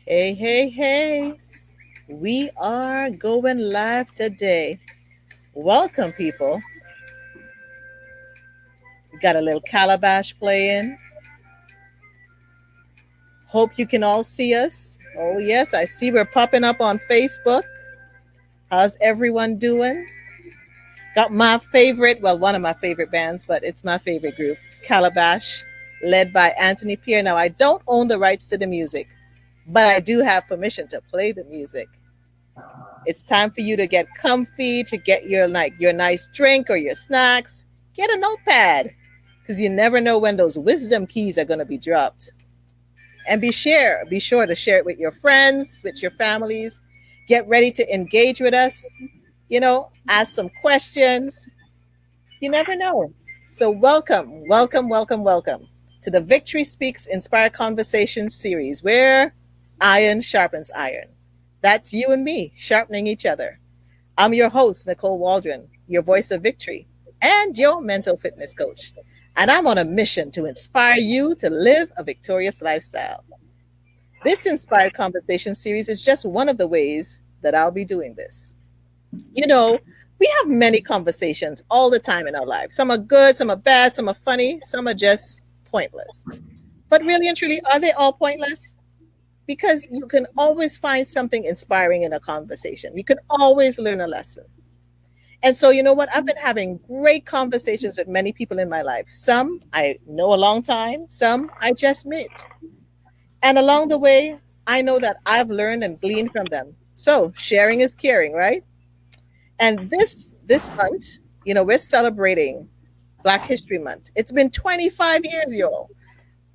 Hey, hey, hey. We are going live today. Welcome, people. We got a little calabash playing. Hope you can all see us. Oh, yes, I see we're popping up on Facebook. How's everyone doing? Got my favorite, well, one of my favorite bands, but it's my favorite group, Calabash, led by Anthony Pierre. Now, I don't own the rights to the music, but I do have permission to play the music. It's time for you to get comfy, to get your nice drink or your snacks. Get a notepad because you never know when those wisdom keys are going to be dropped. And be sure to share it with your friends, with your families. Get ready to engage with us. Ask some questions. You never know. So welcome to the Victory Speaks Inspired Conversations series where iron sharpens iron. That's you and me sharpening each other. I'm your host, Nicole Waldron, your voice of victory and your mental fitness coach. And I'm on a mission to inspire you to live a victorious lifestyle. This Inspired Conversation series is just one of the ways that I'll be doing this. You know, we have many conversations all the time in our lives. Some are good, some are bad, some are funny, some are just pointless. But really and truly, are they all pointless? Because you can always find something inspiring in a conversation. You can always learn a lesson. And so, you know what? I've been having great conversations with many people in my life. Some I know a long time, some I just met. And along the way, I know that I've learned and gleaned from them. So, sharing is caring, right? And this month, we're celebrating Black History Month. It's been 25 years, y'all.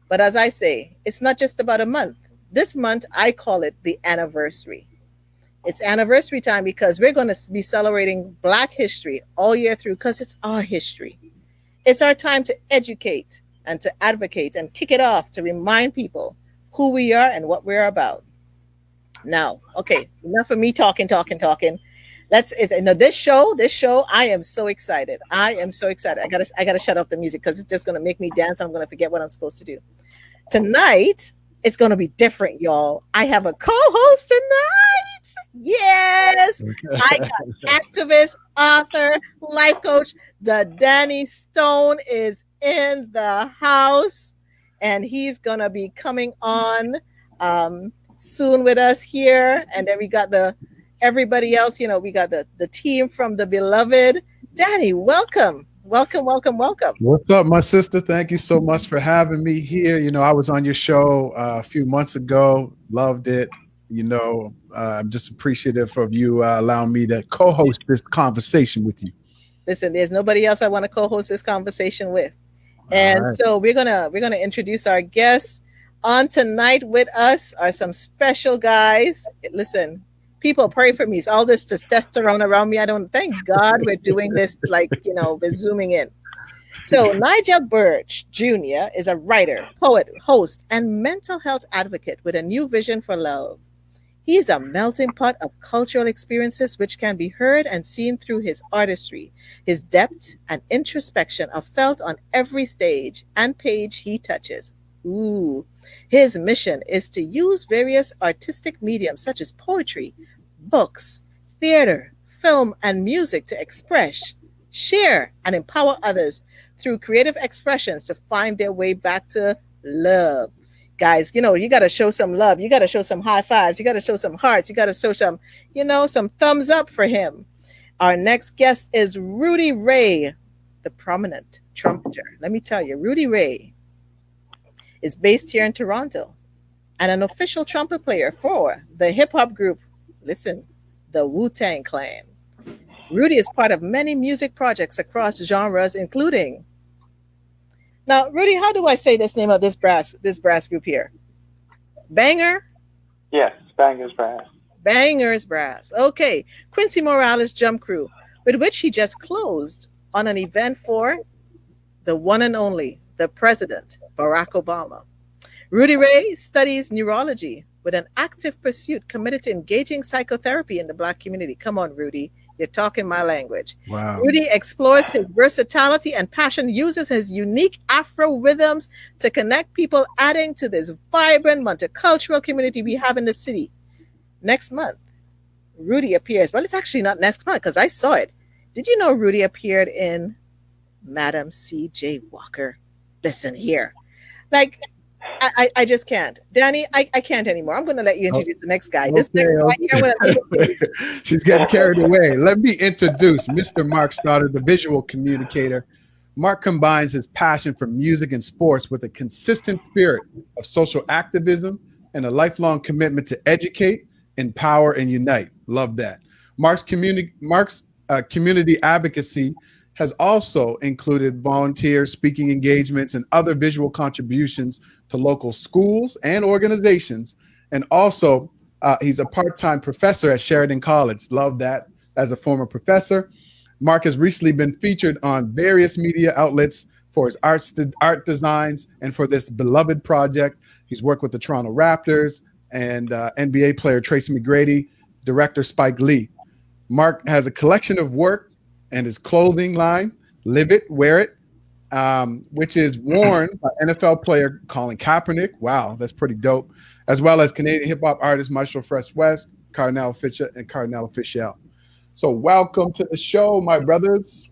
But as I say, it's not just about a month. This month, I call it the anniversary. It's anniversary time because we're going to be celebrating Black history all year through because it's our history. It's our time to educate and to advocate and kick it off to remind people who we are and what we're about. Now, okay, enough of me talking. This show, I am so excited. I am so excited. I gotta shut off the music because it's just gonna make me dance. I'm gonna forget what I'm supposed to do. Tonight, it's going to be different, y'all. I have a co-host tonight. Yes. I got activist, author, life coach. The Danny Stone is in the house and he's going to be coming on soon with us here. And then we got everybody else, we got the team from the beloved. Danny, welcome. Welcome. What's up, my sister? Thank you so much for having me here. I was on your show a few months ago. Loved it. I'm just appreciative of you allowing me to co-host this conversation with you. Listen, there's nobody else I want to co-host this conversation with. And right. So we're gonna introduce our guests. On tonight with us are some special guys. Listen, people pray for me. It's all this testosterone around me. I don't thank God we're doing this we're zooming in. So Nigel Burch Jr. is a writer, poet, host, and mental health advocate with a new vision for love. He is a melting pot of cultural experiences which can be heard and seen through his artistry. His depth and introspection are felt on every stage and page he touches. Ooh. His mission is to use various artistic mediums such as poetry, books, theater, film, and music to express, share, and empower others through creative expressions to find their way back to love. Guys, you got to show some love. You got to show some high fives. You got to show some hearts. You got to show some thumbs up for him. Our next guest is Rudy Ray, the prominent trumpeter. Let me tell you, Rudy Ray is based here in Toronto and an official trumpet player for the hip hop group, listen, the Wu-Tang Clan. Rudy is part of many music projects across genres, including. Now, Rudy, how do I say this name of this brass group here? Banger? Yes, Bangers Brass. Bangers Brass. Okay. Quincy Morales Jump Crew, with which he just closed on an event for the one and only, the President, Barack Obama. Rudy Ray studies neurology with an active pursuit committed to engaging psychotherapy in the Black community. Come on, Rudy. You're talking my language. Wow. Rudy explores his versatility and passion, uses his unique Afro rhythms to connect people, adding to this vibrant multicultural community we have in the city. Next month, Rudy appears. Well, it's actually not next month because I saw it. Did you know Rudy appeared in Madam C.J. Walker? Listen here. Like, I just can't. Danny, I can't anymore. I'm going to let you introduce the next guy. This next guy here, I'm gonna... She's getting carried away. Let me introduce Mr. Mark Stoddart, the visual communicator. Mark combines his passion for music and sports with a consistent spirit of social activism and a lifelong commitment to educate, empower, and unite. Love that. Mark's community advocacy has also included volunteer speaking engagements and other visual contributions to local schools and organizations. And also, he's a part-time professor at Sheridan College. Love that as a former professor. Mark has recently been featured on various media outlets for his art designs and for this beloved project. He's worked with the Toronto Raptors and NBA player Tracy McGrady, director Spike Lee. Mark has a collection of work and his clothing line, Live It, Wear It, which is worn by NFL player Colin Kaepernick. Wow, that's pretty dope. As well as Canadian hip-hop artist Maestro Fresh West, Cardinal Fisher, and Cardinal Official. So welcome to the show, my brothers.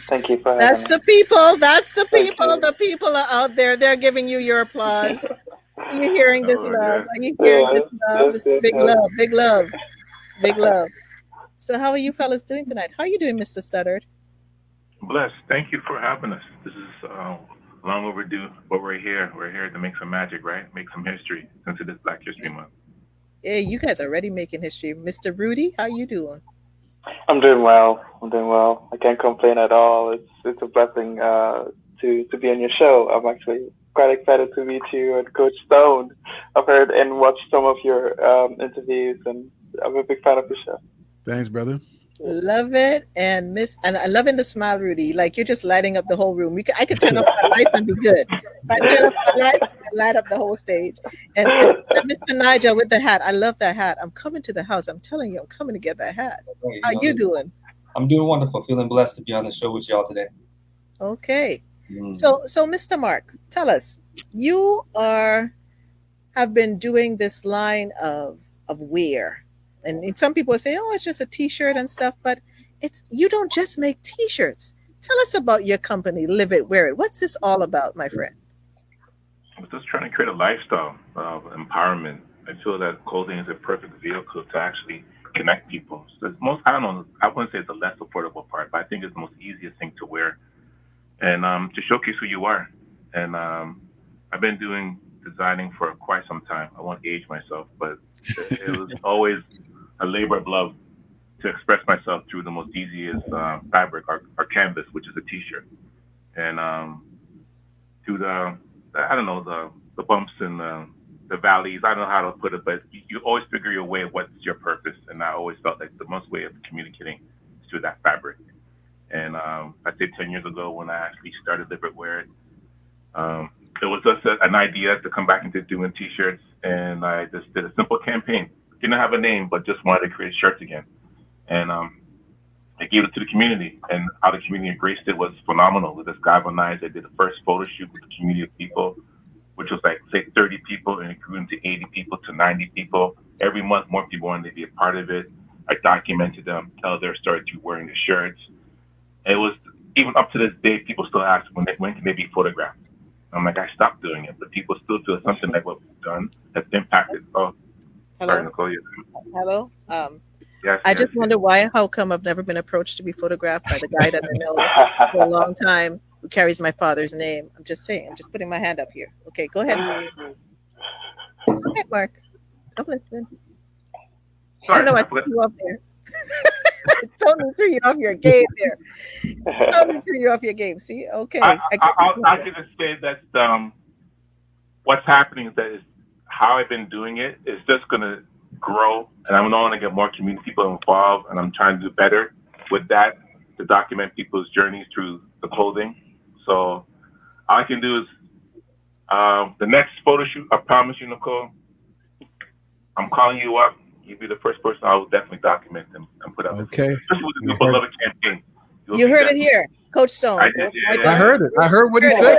Thank you for having That's me. the people. That's the Thank people. you. The people are out there. They're giving you your applause. Are you hearing this love? Are you hearing this love? This is big love, big love, big love. So how are you fellas doing tonight? How are you doing, Mr. Stoddart? Blessed. Thank you for having us. This is long overdue, but we're here. We're here to make some magic, right? Make some history since it is Black History Month. Yeah, you guys are already making history. Mr. Rudy, how you doing? I'm doing well. I can't complain at all. It's a blessing to be on your show. I'm actually quite excited to meet you and Coach Stone. I've heard and watched some of your interviews, and I'm a big fan of the show. Thanks, brother. Love it, and I'm loving the smile, Rudy. Like you're just lighting up the whole room. I could turn off the lights and be good. If I turn off the lights, I light up the whole stage. And Mr. Nigel with the hat, I love that hat. I'm coming to the house. I'm telling you, I'm coming to get that hat. How you doing? I'm doing wonderful. Feeling blessed to be on the show with y'all today. Okay. So Mr. Mark, tell us, you have been doing this line of wear. And some people say, oh, it's just a T-shirt and stuff, but you don't just make T-shirts. Tell us about your company, Live It, Wear It. What's this all about, my friend? I'm just trying to create a lifestyle of empowerment. I feel that clothing is a perfect vehicle to actually connect people. So it's I wouldn't say it's the less affordable part, but I think it's the most easiest thing to wear and to showcase who you are. And I've been doing designing for quite some time. I won't age myself, but it was always a labor of love to express myself through the most easiest fabric, our canvas, which is a T-shirt, and through the bumps and the valleys. I don't know how to put it, but you always figure your way of what's your purpose, and I always felt like the most way of communicating is through that fabric. And I say 10 years ago when I actually started Live It, Wear It, it was just an idea to come back into doing T-shirts, and I just did a simple campaign. Didn't have a name, but just wanted to create shirts again. And I gave it to the community, and how the community embraced it was phenomenal. With this galvanized, I did the first photo shoot with the community of people, which was like, say, 30 people, and it grew into 80 people to 90 people. Every month, more people wanted to be a part of it. I documented them, tell their story through wearing the shirts. It was, even up to this day, people still ask when can they be photographed. I'm like, I stopped doing it, but people still feel something like what we've done has impacted. Oh, hello. Sorry, Nicole. Hello. Yes, I just wonder how come I've never been approached to be photographed by the guy that I know for a long time who carries my father's name. I'm just saying. I'm just putting my hand up here. Okay, go ahead. Go ahead, Mark. I'm listening. Sorry, I know I threw you off there. Totally threw you off your game there. Totally threw you off your game. See? Okay. I can just say that what's happening is that how I've been doing it is just going to grow, and I'm going to get more community people involved, and I'm trying to do better with that to document people's journeys through the clothing. So all I can do is the next photo shoot, I promise you, Nicole, I'm calling you up You'd be the first person I would definitely document and put out. Okay. Especially with the beloved campaign. You heard it here, Coach Stone. I did, yeah. I heard it. I heard what he said.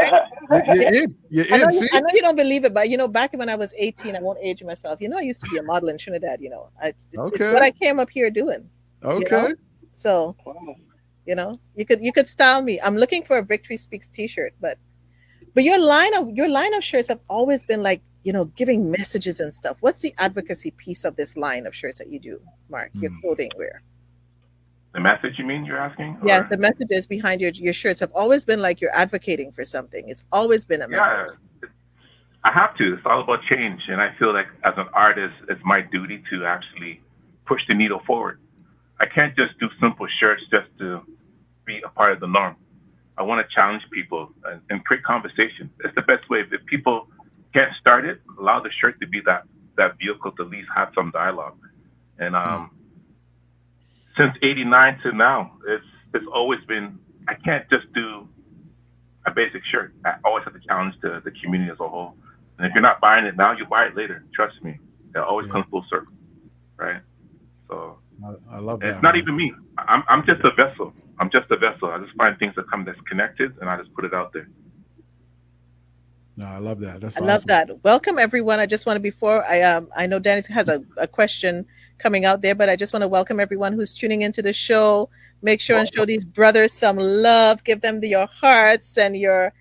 You're in. See? I know you don't believe it, but back when I was 18, I won't age myself. I used to be a model in Trinidad. It's what I came up here doing. Okay. So, you could style me. I'm looking for a Victory Speaks T-shirt, but your line of shirts have always been like, giving messages and stuff. What's the advocacy piece of this line of shirts that you do, Mark? Your clothing wear. The message, you mean, you're asking? Yeah, the messages behind your shirts have always been like you're advocating for something. It's always been a message. Yeah, I have to. It's all about change. And I feel like as an artist, it's my duty to actually push the needle forward. I can't just do simple shirts just to be a part of the norm. I want to challenge people and create conversation. It's the best way. If people can't start it, allow the shirt to be that vehicle to at least have some dialogue. And since '89 to now, it's always been, I can't just do a basic shirt. I always have to challenge the community as a whole. And if you're not buying it now, you buy it later. Trust me. It always comes full circle, right? So I love that. It's not even me. I'm just a vessel. I'm just a vessel. I just find things that's connected, and I just put it out there. No, I love that. That's I love that. Welcome everyone. I just want to, before I know Danny has a question coming out there, but I just want to welcome everyone who's tuning into the show. Make sure and show these brothers some love. Give them your hearts and your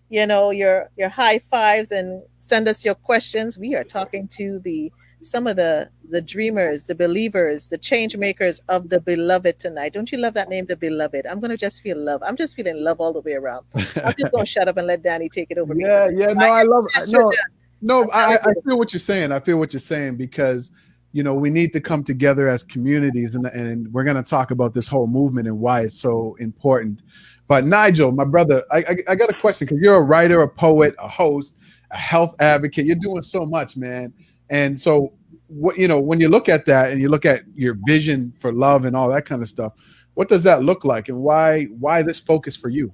high fives, and send us your questions. We are talking to some of the dreamers, the believers, the change makers of the beloved tonight. Don't you love that name, the beloved? I'm going to just feel love. I'm just feeling love all the way around. I'm just going to shut up and let Danny take it over. Yeah. No, I love it. No, I feel what you're saying. I feel what you're saying, because, we need to come together as communities, and we're going to talk about this whole movement and why it's so important. But Nigel, my brother, I got a question, because you're a writer, a poet, a host, a health advocate. You're doing so much, man. And so, when you look at that and you look at your vision for love and all that kind of stuff, what does that look like, and why this focus for you?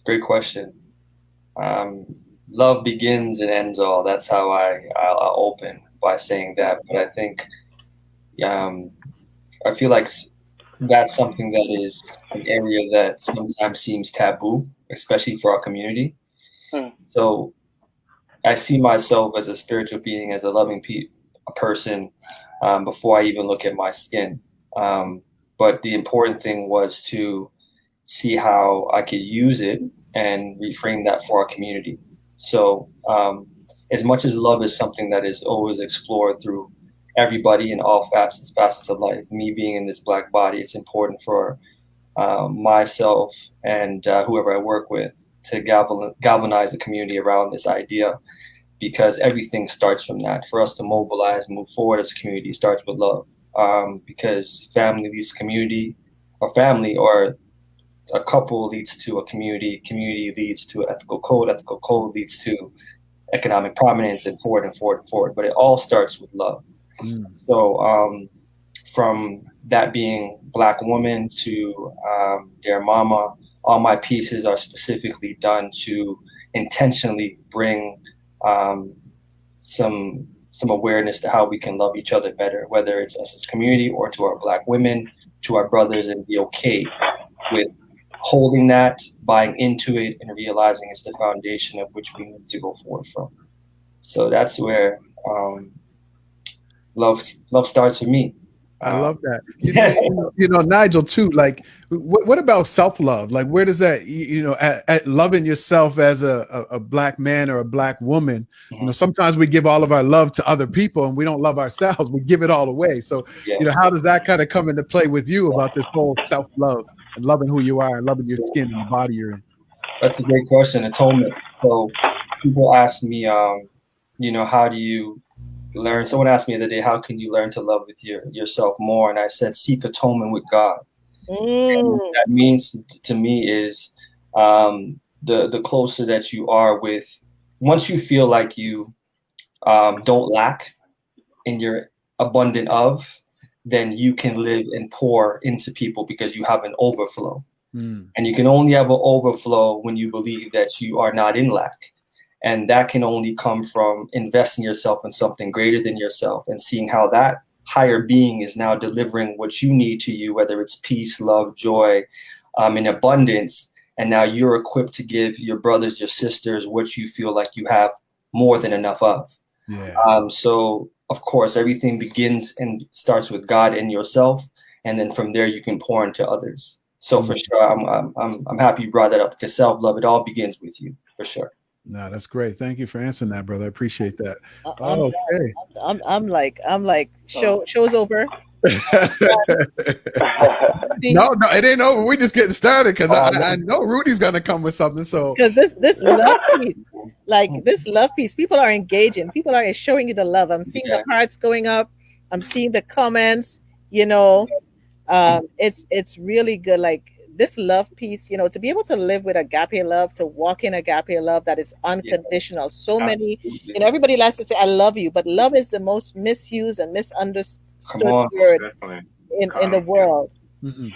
Great question. Love begins and ends all. That's how I'll open by saying that. But I think I feel like that's something that is an area that sometimes seems taboo, especially for our community. So I see myself as a spiritual being, as a loving person, before I even look at my skin. But the important thing was to see how I could use it and reframe that for our community. So as much as love is something that is always explored through everybody in all facets of life, me being in this Black body, it's important for myself and whoever I work with to galvanize the community around this idea, because everything starts from that. For us to mobilize, move forward as a community starts with love, because family leads to community, or family or a couple leads to a community leads to ethical code leads to economic prominence, and forward and forward and forward. But it all starts with love. So from that being Black woman to Dear Mama, all my pieces are specifically done to intentionally bring some awareness to how we can love each other better, whether it's us as a community or to our Black women, to our brothers, and be okay with holding that, buying into it, and realizing it's the foundation of which we need to go forward from. So that's where love starts for me. I love that. Nigel, too, like, what about self-love? Like, where does that, at loving yourself as a Black man or a Black woman, sometimes we give all of our love to other people and we don't love ourselves. We give it all away. So, how does that kind of come into play with you about this whole self-love and loving who you are and loving your skin and the body you're in? That's a great question. Atonement. So people ask me, how do you learn? Someone asked me the other day, how can you learn to love with yourself more? And I said, seek atonement with God. And what that means to me is the closer that you are with, once you feel like you don't lack and you're abundant of, then you can live and pour into people because you have an overflow. And you can only have an overflow when you believe that you are not in lack. And that can only come from investing yourself in something greater than yourself and seeing how that higher being is now delivering what you need to you, whether it's peace, love, joy, in abundance. And now you're equipped to give your brothers, your sisters, what you feel like you have more than enough of. Yeah. So, of course, everything begins and starts with God and yourself. And then from there, you can pour into others. So for sure, I'm happy you brought that up, because self-love, it all begins with you, for sure. No, that's great. Thank you for answering that, brother. I appreciate that. I'm like, show's over. No, it ain't over. We're just getting started, because I know Rudy's gonna come with something. So because this love piece, this love piece, people are engaging. People are showing you the love. I'm seeing the hearts going up. I'm seeing the comments. It's really good. Like this love piece, to be able to live with agape love, to walk in agape love that is unconditional. So many, everybody likes to say, I love you, but love is the most misused and misunderstood word in the world. And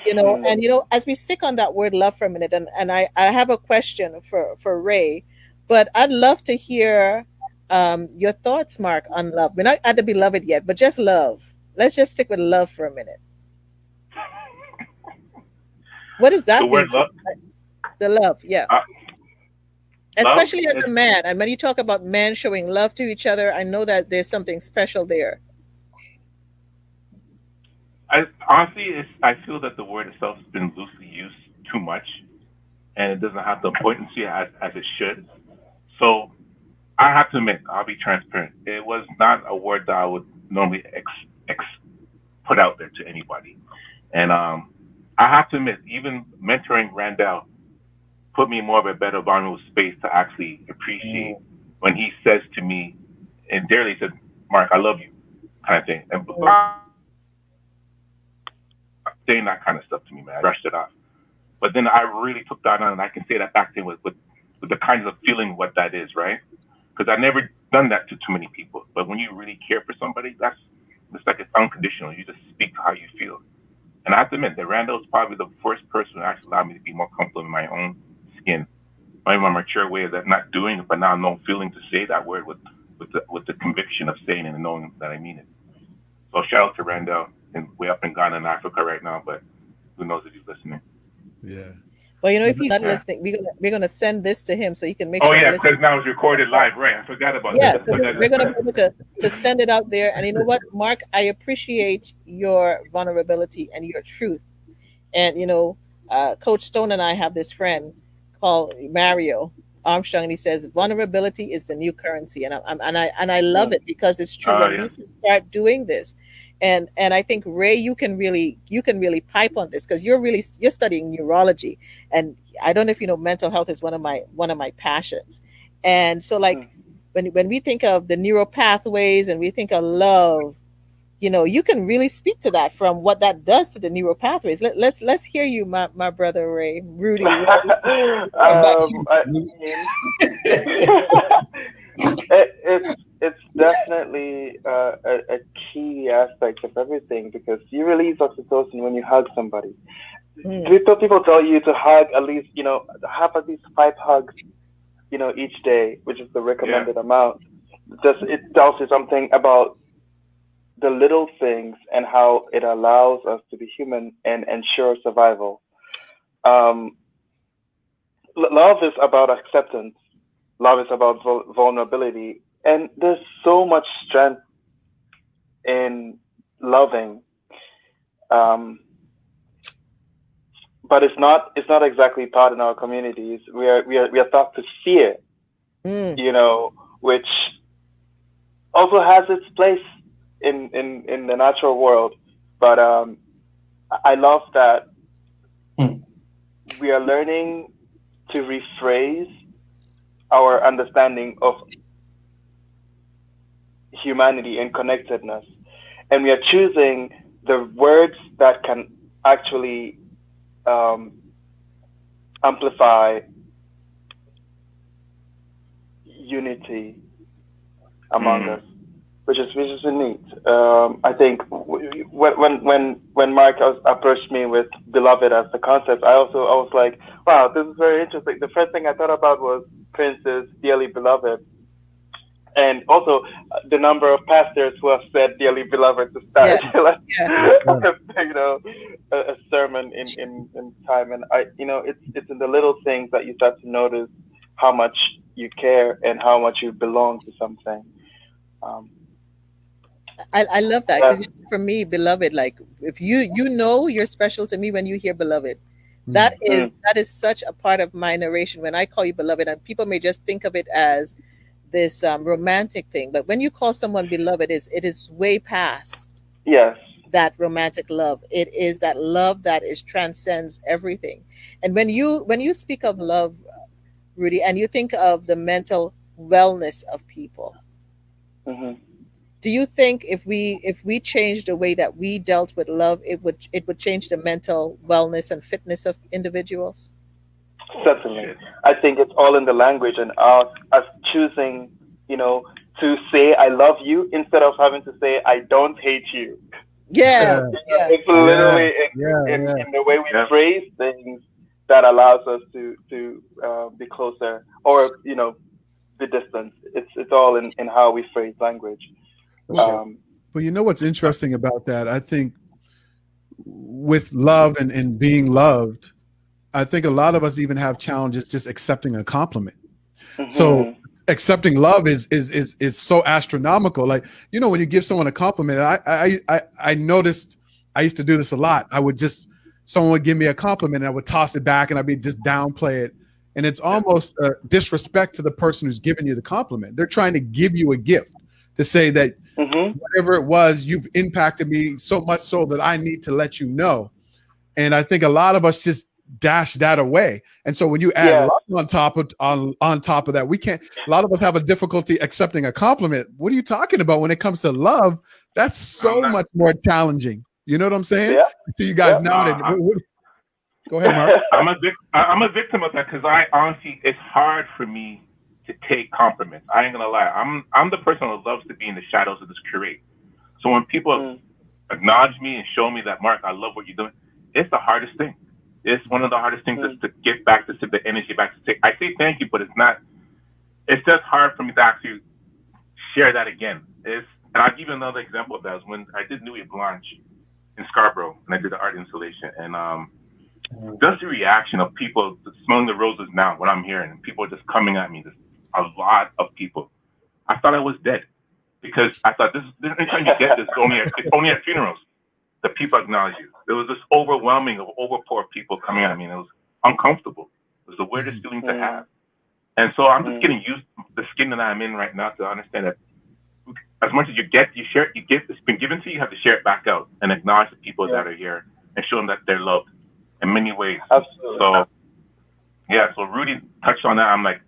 as we stick on that word love for a minute, and I have a question for Ray, but I'd love to hear your thoughts, Mark, on love. We're not at the beloved yet, but just love. Let's just stick with love for a minute. What does that mean? Love? The love, yeah. Especially love as a man. And when you talk about men showing love to each other, I know that there's something special there. I feel that the word itself has been loosely used too much, and it doesn't have the potency as it should. So I have to admit, I'll be transparent. It was not a word that I would normally put out there to anybody. And I have to admit, even mentoring Randall put me in more of a better vulnerable space to actually appreciate when he says to me, and dearly said, Mark, I love you, kind of thing. And saying that kind of stuff to me, man, I brushed it off. But then I really took that on, and I can say that back then with the kinds of feeling what that is, right? Because I never done that to too many people. But when you really care for somebody, it's like it's unconditional. You just speak to how you feel. And I have to admit that Randall is probably the first person who actually allowed me to be more comfortable in my own skin. Maybe my mature way of that, not doing it, but now no feeling to say that word with the conviction of saying it and knowing that I mean it. So shout out to Randall, and way up in Ghana and Africa right now, but who knows if he's listening. Yeah. Well, if he's not listening, we're gonna send this to him so he can make sure. Oh yeah, because now it's recorded live, right? I forgot about that. So we're gonna be able to send it out there. And you know what, Mark, I appreciate your vulnerability and your truth. And Coach Stone and I have this friend called Mario Armstrong, and he says vulnerability is the new currency, and I love it because it's true. When we can start doing this. And I think, Ray, you can really pipe on this, because you're studying neurology, and I don't know if you know, mental health is one of my passions. And so when we think of the neural pathways and we think of love, you can really speak to that, from what that does to the neural pathways. Let's hear you, my brother Ray. Rudy. It's definitely a key aspect of everything, because you release oxytocin when you hug somebody. People tell you to hug at least, have at least 5 hugs, each day, which is the recommended amount. It tells you something about the little things and how it allows us to be human and ensure survival. Love is about acceptance. Love is about vulnerability. And there's so much strength in loving, but it's not exactly taught in our communities. We are taught to fear, which also has its place in the natural world. But I love that we are learning to rephrase our understanding of humanity and connectedness, and we are choosing the words that can actually amplify unity among us, which is neat. I think when Mark approached me with beloved as the concept, I was like, wow, this is very interesting. The first thing I thought about was Prince's dearly beloved. And also the number of pastors who have said dearly beloved to start a sermon in time. And it's in the little things that you start to notice how much you care and how much you belong to something. I love that because for me, beloved, like if you know you're special to me when you hear beloved, that is such a part of my narration when I call you beloved, and people may just think of it as this romantic thing, but when you call someone beloved, it is way past that romantic love. It is that love that is transcends everything. And when you speak of love, Rudy, and you think of the mental wellness of people, do you think if we changed the way that we dealt with love, it would change the mental wellness and fitness of individuals? Certainly. I think it's all in the language and us choosing, to say I love you instead of having to say I don't hate you. It's literally in the way we phrase things that allows us to be closer or, be distant. It's all in how we phrase language. But you know what's interesting about that? I think with love and being loved, I think a lot of us even have challenges just accepting a compliment. So accepting love is so astronomical. Like, when you give someone a compliment, I noticed I used to do this a lot. Someone would give me a compliment and I would toss it back and I'd be just downplay it. And it's almost a disrespect to the person who's giving you the compliment. They're trying to give you a gift to say that whatever it was, you've impacted me so much so that I need to let you know. And I think a lot of us just dash that away. And so when you add love on top of that, we can't. A lot of us have a difficulty accepting a compliment. What are you talking about when it comes to love? That's so much more challenging. You know what I'm saying? I see you guys nodding. Go ahead, Mark. I'm a victim of that because I honestly, it's hard for me to take compliments. I ain't gonna lie. I'm the person who loves to be in the shadows of this curate. So when people acknowledge me and show me that, Mark, I love what you're doing, it's the hardest thing. It's one of the hardest things is to get back to the energy back to take. I say thank you, but it's just hard for me to actually share that again. And I'll give you another example of that. Is when I did Nuit Blanche in Scarborough and I did the art installation, and just the reaction of people smelling the roses now, what I'm hearing, and people just coming at me, just a lot of people. I thought I was dead because I thought this anytime you get this, it's only at funerals. The people acknowledge you. There was this overwhelming of overpour of people coming at me, and it was uncomfortable. It was the weirdest feeling to have. And so I'm just getting used to the skin that I'm in right now to understand that as much as you get, you share, you get, it's been given to you, you have to share it back out and acknowledge the people that are here and show them that they're loved in many ways. Absolutely. So Rudy touched on that. I'm like,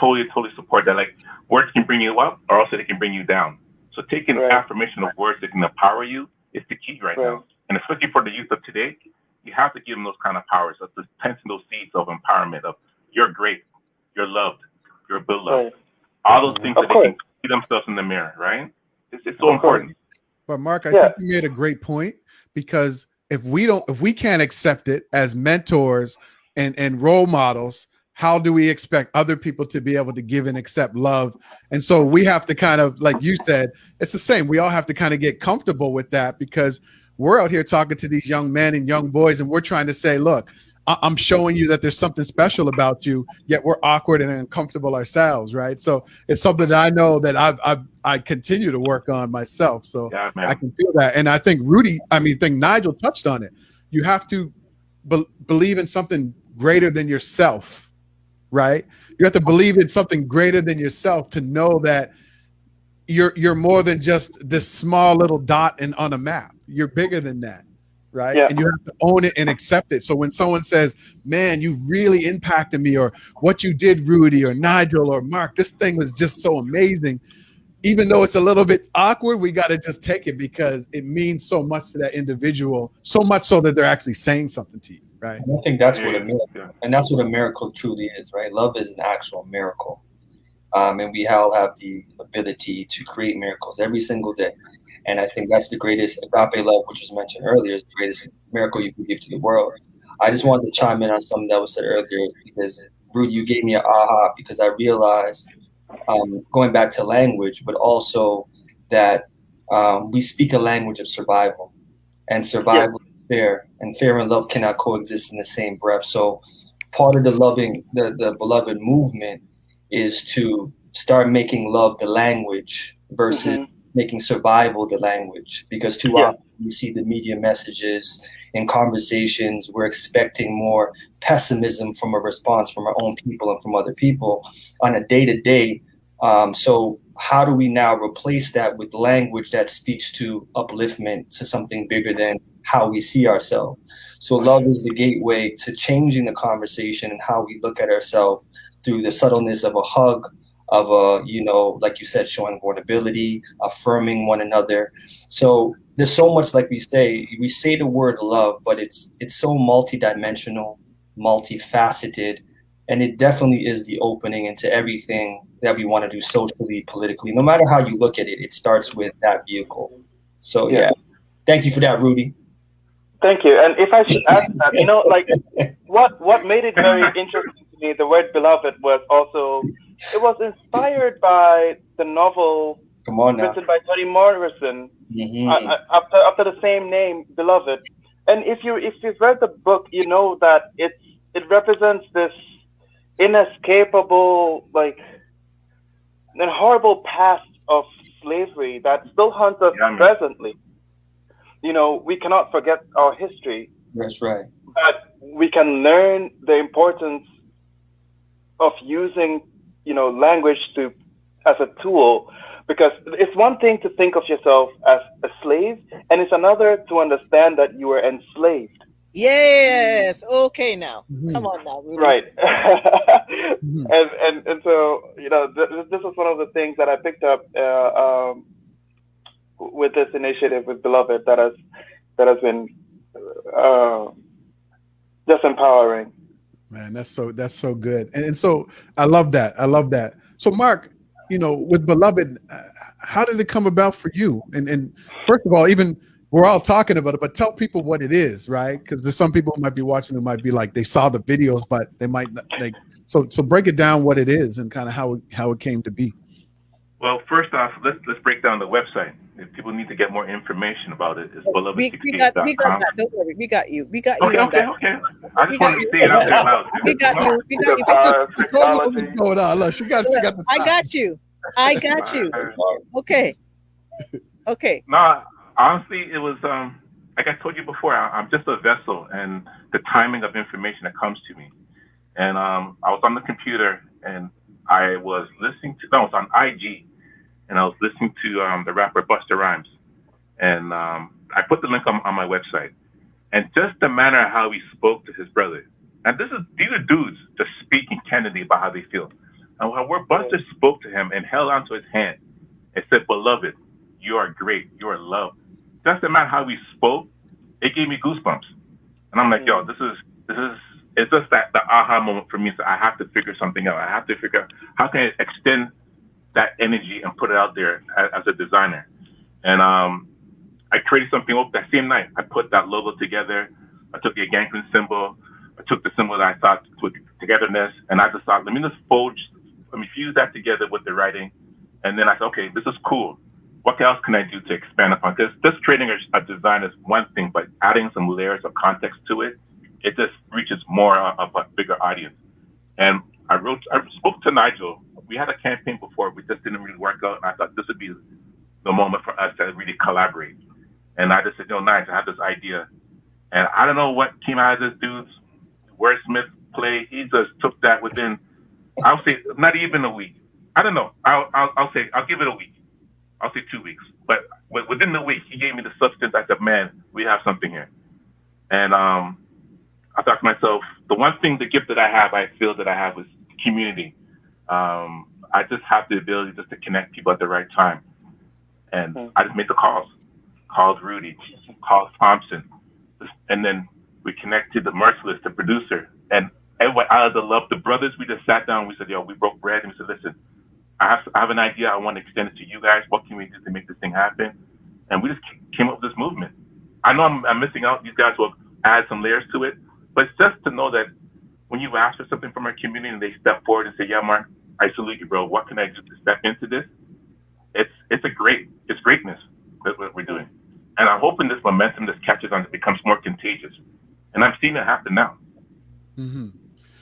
totally support that. Like, words can bring you up or also they can bring you down. So taking affirmation of words that can empower you is the key right now. And especially for the youth of today, you have to give them those kind of powers, of planting those seeds of empowerment, of you're great, you're loved, you're beloved. All those things that they can see themselves in the mirror, right? It's so important. But Mark, I think you made a great point, because if we can't accept it as mentors and role models, how do we expect other people to be able to give and accept love? And so we have to kind of, like you said, it's the same. We all have to kind of get comfortable with that, because we're out here talking to these young men and young boys, and we're trying to say, look, I'm showing you that there's something special about you, yet we're awkward and uncomfortable ourselves, right? So it's something that I know that I continue to work on myself. So I can feel that. And I think Nigel touched on it. You have to believe in something greater than yourself, right? You have to believe in something greater than yourself to know that you're more than just this small little dot on a map. You're bigger than that, right? And you have to own it and accept it. So when someone says, man, you really impacted me, or what you did, Rudy or Nigel or Mark, this thing was just so amazing. Even though it's a little bit awkward, we got to just take it, because it means so much to that individual, so much so that they're actually saying something to you, right? And I think that's what a miracle, and that's what a miracle truly is, right? Love is an actual miracle. And we all have the ability to create miracles every single day. And I think that's the greatest agape love, which was mentioned earlier, is the greatest miracle you can give to the world. I just wanted to chime in on something that was said earlier, because Rudy, you gave me an aha, because I realized, going back to language, but also that we speak a language of survival, and survival is fair, and fear and love cannot coexist in the same breath. So part of the beloved movement is to start making love the language versus making survival the language, because too often you see the media messages and conversations, we're expecting more pessimism from a response from our own people and from other people on a day-to-day. So how do we now replace that with language that speaks to upliftment, to something bigger than how we see ourselves? So love is the gateway to changing the conversation and how we look at ourselves through the subtleness of a hug, of a, like you said, showing vulnerability, affirming one another. So there's so much, like we say the word love, but it's so multidimensional, multifaceted, and it definitely is the opening into everything that we want to do socially, politically. No matter how you look at it, it starts with that vehicle. So yeah, thank you for that, Rudy. Thank you. And if I should ask that, like what made it very interesting to me, the word beloved, was also, it was inspired by the novel written by Toni Morrison, after the same name, Beloved. And if you've read the book, you know that it represents this inescapable, like, and horrible past of slavery that still haunts us presently. We cannot forget our history. That's right. But we can learn the importance of using, language as a tool, because it's one thing to think of yourself as a slave, and it's another to understand that you were enslaved. Yes. Okay. Now, come on now, Rudy. Right. And so this is one of the things that I picked up with this initiative with Beloved that has been just empowering. Man, that's so good, and so I love that. So Mark, with Beloved, how did it come about for you? And first of all, even we're all talking about it, but tell people what it is, right? Because there's some people who might be watching who might be like, they saw the videos, but they might not. So break it down what it is and kind of how it came to be. Well, first off, let's break down the website. If people need to get more information about it, it's beloved68.com. We got that. Don't worry. We got you. Okay. I just want to say it out there loud. We got you. What's going on? Look, she got the I got you. Okay. No, honestly, it was like I told you before, I'm just a vessel, and the timing of information that comes to me. And I was on the computer, and I was listening to, no, it was on IG, and I was listening to the rapper Busta Rhymes. And I put the link on my website. And just the manner how he spoke to his brother. And these are dudes just speaking candidly about how they feel. And where Busta spoke to him and held onto his hand and said, "Beloved, you are great, you are loved." Just the manner how he spoke, it gave me goosebumps. And I'm like, yo, this is it's just that the aha moment for me. So I have to figure something out. I have to figure out how can I extend that energy and put it out there as a designer. And I created something that same night. I put that logo together. I took the Gangrene symbol. I took the symbol that I thought with togetherness, and I just thought, let me fuse that together with the writing. And then I said, okay, this is cool. What else can I do to expand upon? Because just creating a design is one thing, but adding some layers of context to it, it just reaches more of a bigger audience. And I spoke to Nigel. We had a campaign before, we just didn't really work out, and I thought this would be the moment for us to really collaborate. And I just said, Nigel, I have this idea. And I don't know what came out of this dude's wordsmith play. He just took that within, I'll say, not even a week. I don't know. I'll give it a week. I'll say 2 weeks. But within the week, he gave me the substance. I said, man, we have something here. And I thought to myself, the one thing, the gift that I feel that I have is community. I just have the ability just to connect people at the right time. And I just made the calls. Called Rudy, called Thompson. And then we connected the Merciless, the producer. And out of the love, the brothers, we just sat down. We said, we broke bread. And we said, listen, I have an idea. I want to extend it to you guys. What can we do to make this thing happen? And we just came up with this movement. I know I'm missing out. These guys will add some layers to it. But it's just to know that when you ask for something from our community and they step forward and say, "Yeah, Mark, I salute you, bro. What can I do to step into this?" It's greatness. That's what we're doing, and I'm hoping this momentum, this catches on, it becomes more contagious, and I'm seeing it happen now. Mm-hmm.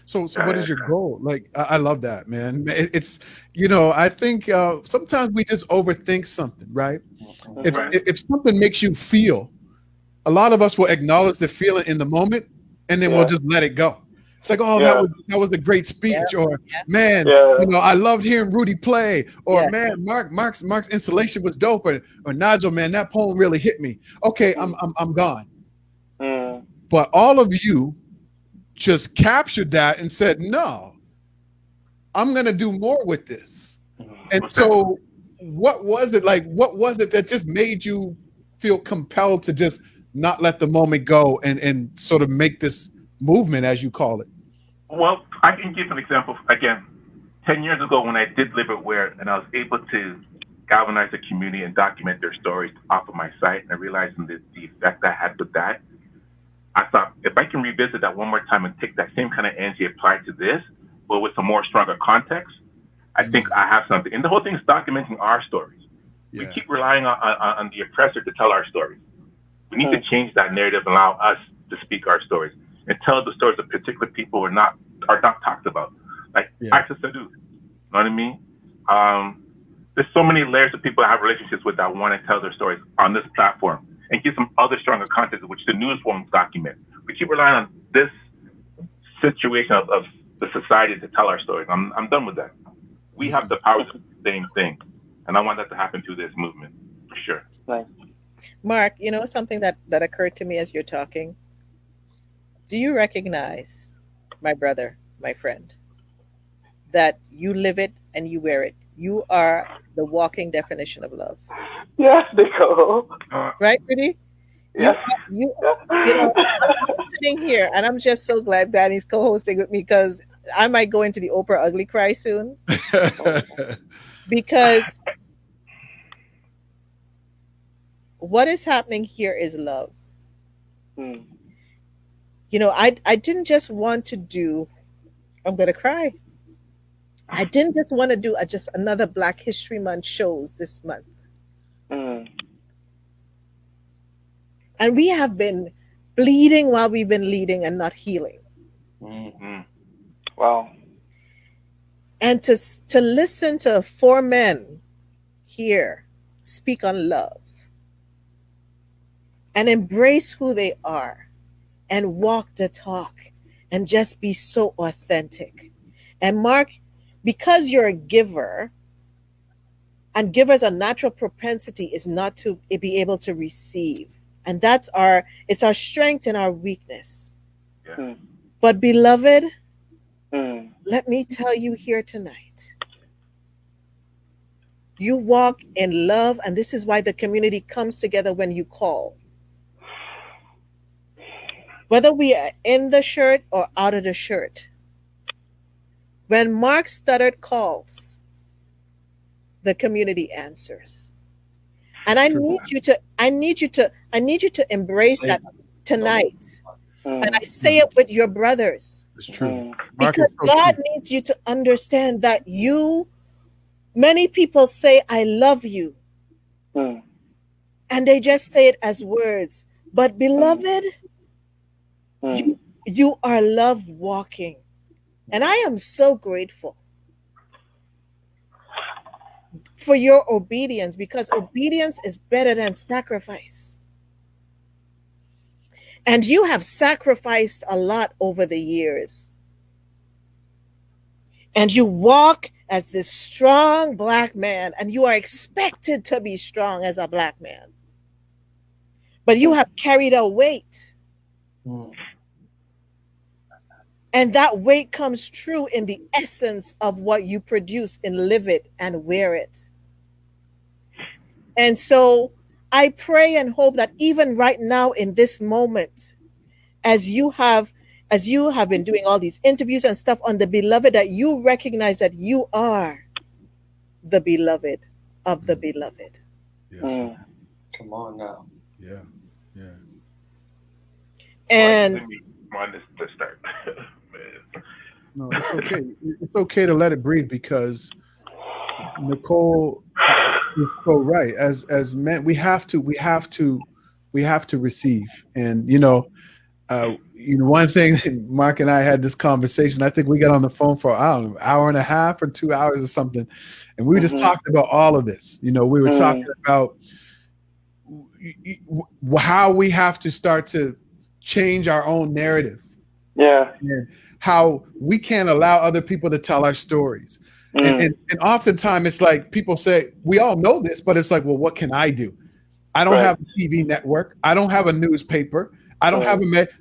So what is your goal? Like, I love that, man. It's, you know, I think sometimes we just overthink something, right? If something makes you feel, a lot of us will acknowledge the feeling in the moment, and then we'll just let it go. It's like, oh, that was a great speech, or man, you know, I loved hearing Rudy play, or man, Mark's installation was dope, or Nigel, man, that poem really hit me. Okay, I'm gone. But all of you just captured that and said, no, I'm going to do more with this. And so what was it like? What was it that just made you feel compelled to just not let the moment go and sort of make this movement, as you call it? Well, I can give an example. Again, 10 years ago when I did live it where, and I was able to galvanize the community and document their stories off of my site, and I realized the effect I had with that, I thought, if I can revisit that one more time and take that same kind of energy applied to this, but with some more stronger context, I think I have something. And the whole thing is documenting our stories. We keep relying on the oppressor to tell our stories. We need to change that narrative and allow us to speak our stories and tell the stories of particular people who are not talked about. Like Access Sadu, you know what I mean? There's so many layers of people I have relationships with that want to tell their stories on this platform and give some other stronger content, which the news won't document. We keep relying on this situation of the society to tell our stories. I'm done with that. We have the power to do the same thing. And I want that to happen through this movement, for sure. Nice. Mark, you know something that occurred to me as you're talking? Do you recognize, my brother, my friend, that you live it and you wear it? You are the walking definition of love. Yes, Nicole. Right, Rudy? Yes. You know, I'm sitting here and I'm just so glad Danny's co-hosting with me, because I might go into the Oprah ugly cry soon. Because what is happening here is love. You know, I didn't just want to do, I'm going to cry. I didn't just want to do just another Black History Month shows this month. And we have been bleeding while we've been leading and not healing. Wow. And to listen to 4 men here speak on love and embrace who they are and walk the talk and just be so authentic. And Mark, because you're a giver, and givers' a natural propensity is not to be able to receive. And it's our strength and our weakness. But beloved, let me tell you here tonight, you walk in love, and this is why the community comes together when you call. Whether we are in the shirt or out of the shirt, when Mark Stoddart calls, the community answers. And I need you to embrace that tonight. And I say it with your brothers. It's true. Because God needs you to understand that many people say, I love you. And they just say it as words. But beloved, you are love walking. And I am so grateful for your obedience, because obedience is better than sacrifice. And you have sacrificed a lot over the years. And you walk as this strong Black man, and you are expected to be strong as a Black man. But you have carried a weight. And that weight comes true in the essence of what you produce and live it and wear it. And so I pray and hope that even right now in this moment, as you have been doing all these interviews and stuff on the beloved, that you recognize that you are the beloved of the beloved. Yes. Come on now. Yeah. And to start. No, it's okay. It's okay to let it breathe, because Nicole is so right. As men, we have to receive. And one thing, Mark and I had this conversation. I think we got on the phone for an hour and a half or 2 hours or something, and we were just talking about all of this. We were talking about how we have to start to change our own narrative. Yeah. And how we can't allow other people to tell our stories. And oftentimes it's like people say, we all know this, but it's like, well, what can I do? I don't have a TV network. I don't have a newspaper. I don't have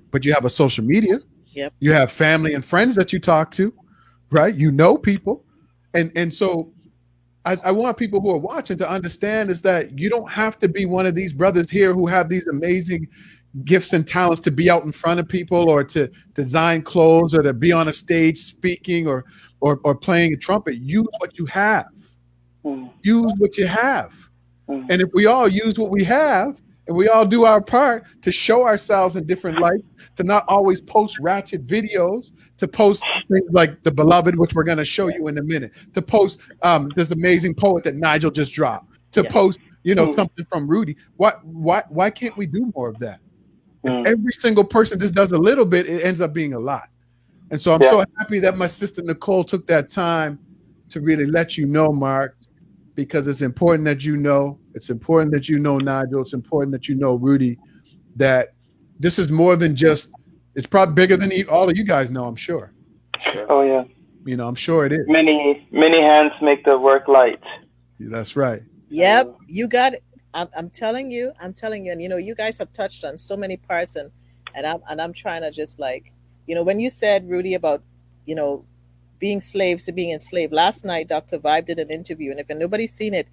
but you have a social media. Yep. You have family and friends that you talk to, right? You know people. And so I want people who are watching to understand is that you don't have to be one of these brothers here who have these amazing gifts and talents to be out in front of people, or to design clothes, or to be on a stage speaking, or playing a trumpet. Use what you have. Use what you have. And if we all use what we have, and we all do our part to show ourselves in different lights, to not always post ratchet videos, to post things like The Beloved, which we're going to show you in a minute, to post this amazing poet that Nigel just dropped, to post something from Rudy. Why can't we do more of that? If every single person just does a little bit, it ends up being a lot. And so I'm so happy that my sister Nicole took that time to really let you know, Mark, because it's important that you know. It's important that you know Nigel. It's important that you know Rudy, that this is more than just, it's probably bigger than all of you guys know, I'm sure. Oh, yeah. I'm sure it is. Many hands make the work light. That's right. Yep, you got it. I'm telling you, and you guys have touched on so many parts, and I'm trying to just like, when you said, Rudy, about being slaves to being enslaved. Last night, Dr. Vibe did an interview, and if nobody's seen it,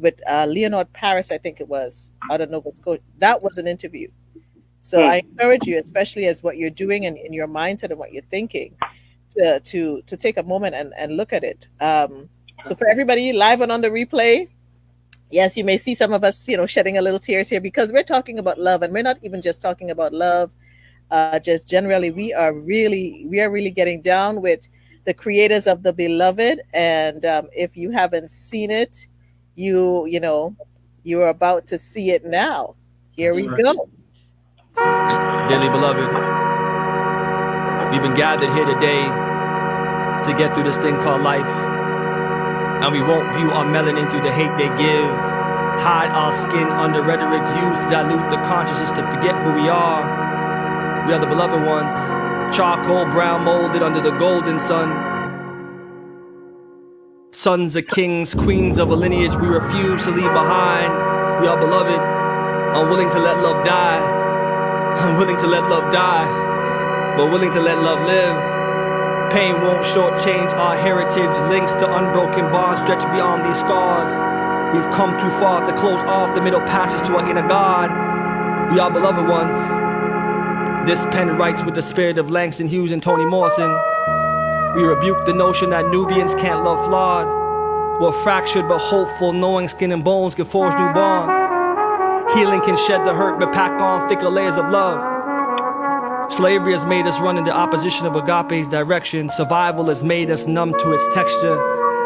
with Leonard Paris, I think it was, out of Nova Scotia. That was an interview. So I encourage you, especially as what you're doing and in your mindset and what you're thinking, to take a moment and look at it. So for everybody live and on the replay, yes, you may see some of us, shedding a little tears here, because we're talking about love, and we're not even just talking about love. Just generally, we are really getting down with the creators of The Beloved, and if you haven't seen it, you're about to see it now. Here we go. Dearly beloved, we've been gathered here today to get through this thing called life, and we won't view our melanin through the hate they give, hide our skin under rhetoric used to dilute the consciousness to forget who we are. We are the beloved ones, charcoal brown molded under the golden sun. Sons of kings, queens of a lineage we refuse to leave behind. We are beloved, unwilling to let love die. Unwilling to let love die, but willing to let love live. Pain won't shortchange our heritage. Links to unbroken bonds stretch beyond these scars. We've come too far to close off the middle passage to our inner God. We are beloved ones. This pen writes with the spirit of Langston Hughes and Toni Morrison. We rebuke the notion that Nubians can't love flawed. We're fractured but hopeful, knowing skin and bones can forge new bonds. Healing can shed the hurt but pack on thicker layers of love. Slavery has made us run in the opposition of agape's direction. Survival has made us numb to its texture.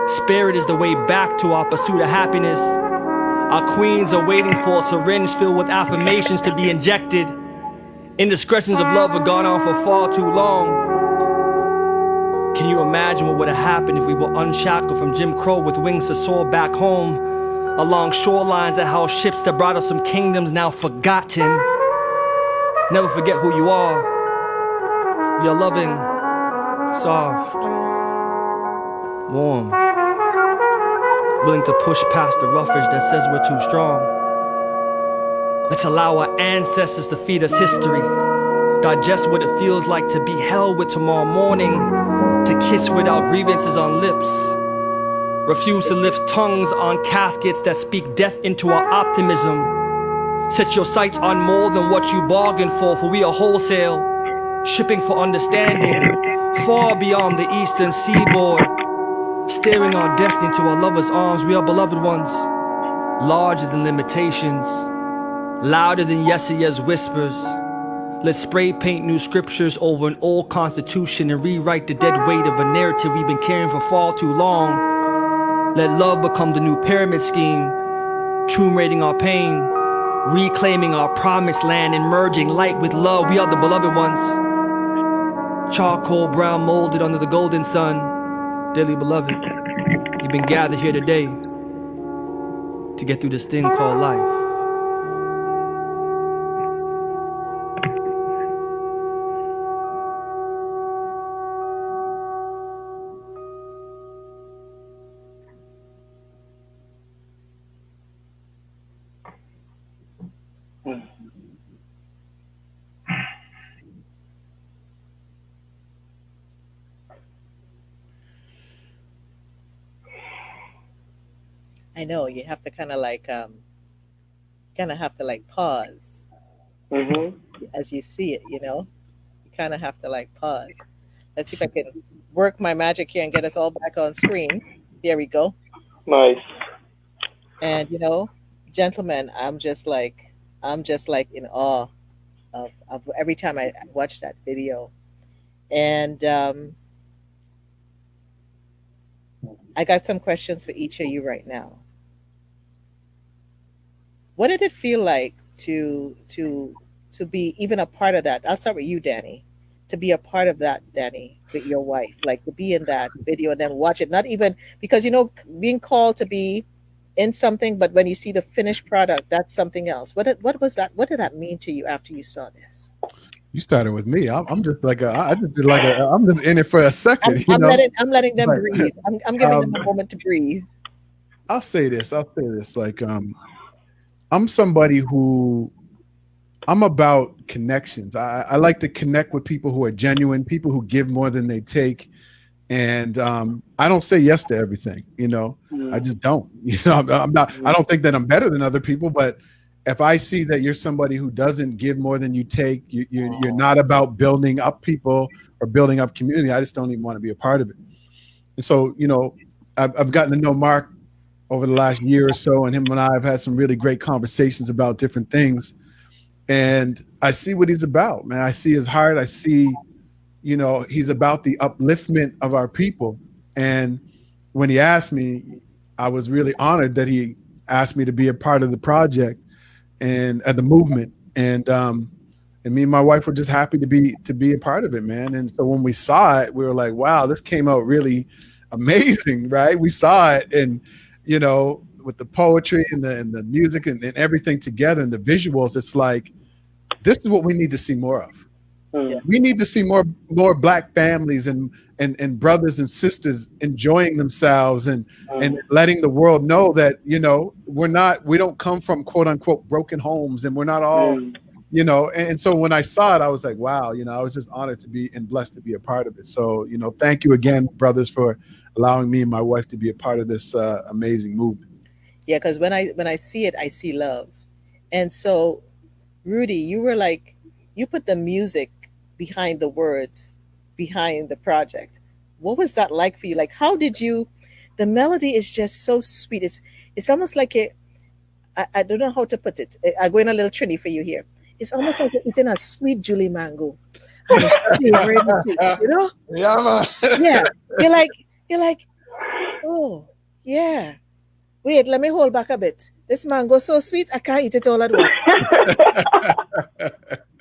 Spirit is the way back to our pursuit of happiness. Our queens are waiting for a syringe filled with affirmations to be injected. Indiscretions of love have gone on for far too long. Can you imagine what would have happened if we were unshackled from Jim Crow with wings to soar back home? Along shorelines that house ships that brought us some kingdoms now forgotten. Never forget who you are. We are loving, soft, warm, willing to push past the roughage that says we're too strong. Let's allow our ancestors to feed us history, digest what it feels like to be held with tomorrow morning, to kiss without grievances on lips. Refuse to lift tongues on caskets that speak death into our optimism. Set your sights on more than what you bargained for we are wholesale, shipping for understanding, far beyond the eastern seaboard. Staring our destiny to our lovers' arms, we are beloved ones. Larger than limitations, louder than Yesia's whispers. Let's spray paint new scriptures over an old constitution and rewrite the dead weight of a narrative we've been carrying for far too long. Let love become the new pyramid scheme, tomb raiding our pain, reclaiming our promised land and merging light with love. We are the beloved ones. Charcoal brown molded under the golden sun. Dearly beloved, we've been gathered here today to get through this thing called life. I know you have to kind of like pause as you see it. You know, you kind of have to like pause. Let's see if I can work my magic here and get us all back on screen. There we go. Nice. And you know, gentlemen, I'm just like in awe of every time I watch that video. And I got some questions for each of you right now. What did it feel like to be even a part of that? I'll start with you, Danny. To be a part of that, Danny, with your wife, like to be in that video and then watch it. Not even because you know being called to be in something, but when you see the finished product, that's something else. What was that? What did that mean to you after you saw this? You started with me. I'm just like I'm just in it for a second. I'm letting them breathe. I'm giving them a moment to breathe. I'll say this. Like I'm somebody who I'm about connections. I like to connect with people who are genuine, people who give more than they take. And I don't say yes to everything, you know. I just don't. You know, I'm not. I don't think that I'm better than other people, but if I see that you're somebody who doesn't give more than you take, you're not about building up people or building up community. I just don't even want to be a part of it. And so, you know, I've gotten to know Mark over the last year or so, and him and I have had some really great conversations about different things. And I see what he's about, man. I see his heart. I see, you know, he's about the upliftment of our people. And when he asked me, I was really honored that he asked me to be a part of the project and at the movement. And me and my wife were just happy to be a part of it, man. And so when we saw it, we were like, wow, this came out really amazing, right? We saw it, and you know, with the poetry and the music and everything together and the visuals, it's like, this is what we need to see more of. We need to see more Black families and brothers and sisters enjoying themselves and letting the world know that, you know, we don't come from quote unquote broken homes, and we're not all, you know. And so when I saw it, I was like, wow, you know, I was just honored to be and blessed to be a part of it. So, you know, thank you again, brothers, for allowing me and my wife to be a part of this amazing movement. Yeah, because when I see it, I see love. And so, Rudy, you were like, you put the music behind the words, behind the project. What was that like for you? Like, how did you? The melody is just so sweet. It's almost like I don't know how to put it. I'm going a little Trini for you here. It's almost like you're eating a sweet Julie mango. And it's you know? Yeah, man. Yeah. You're like, oh, yeah. Wait, let me hold back a bit. This mango so sweet, I can't eat it all at once.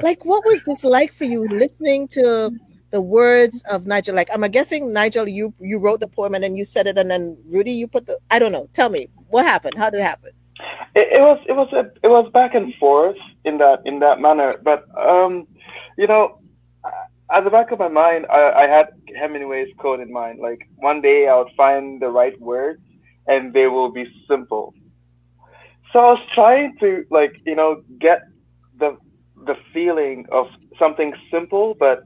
Like, what was this like for you, listening to the words of Nigel? Like, I'm guessing, Nigel, you wrote the poem and then you said it, and then Rudy, you put the. I don't know. Tell me what happened. How did it happen? It was back and forth in that manner, but you know, at the back of my mind, I had Hemingway's quote in mind. Like, one day I would find the right words, and they will be simple. So I was trying to, like, you know, get the feeling of something simple but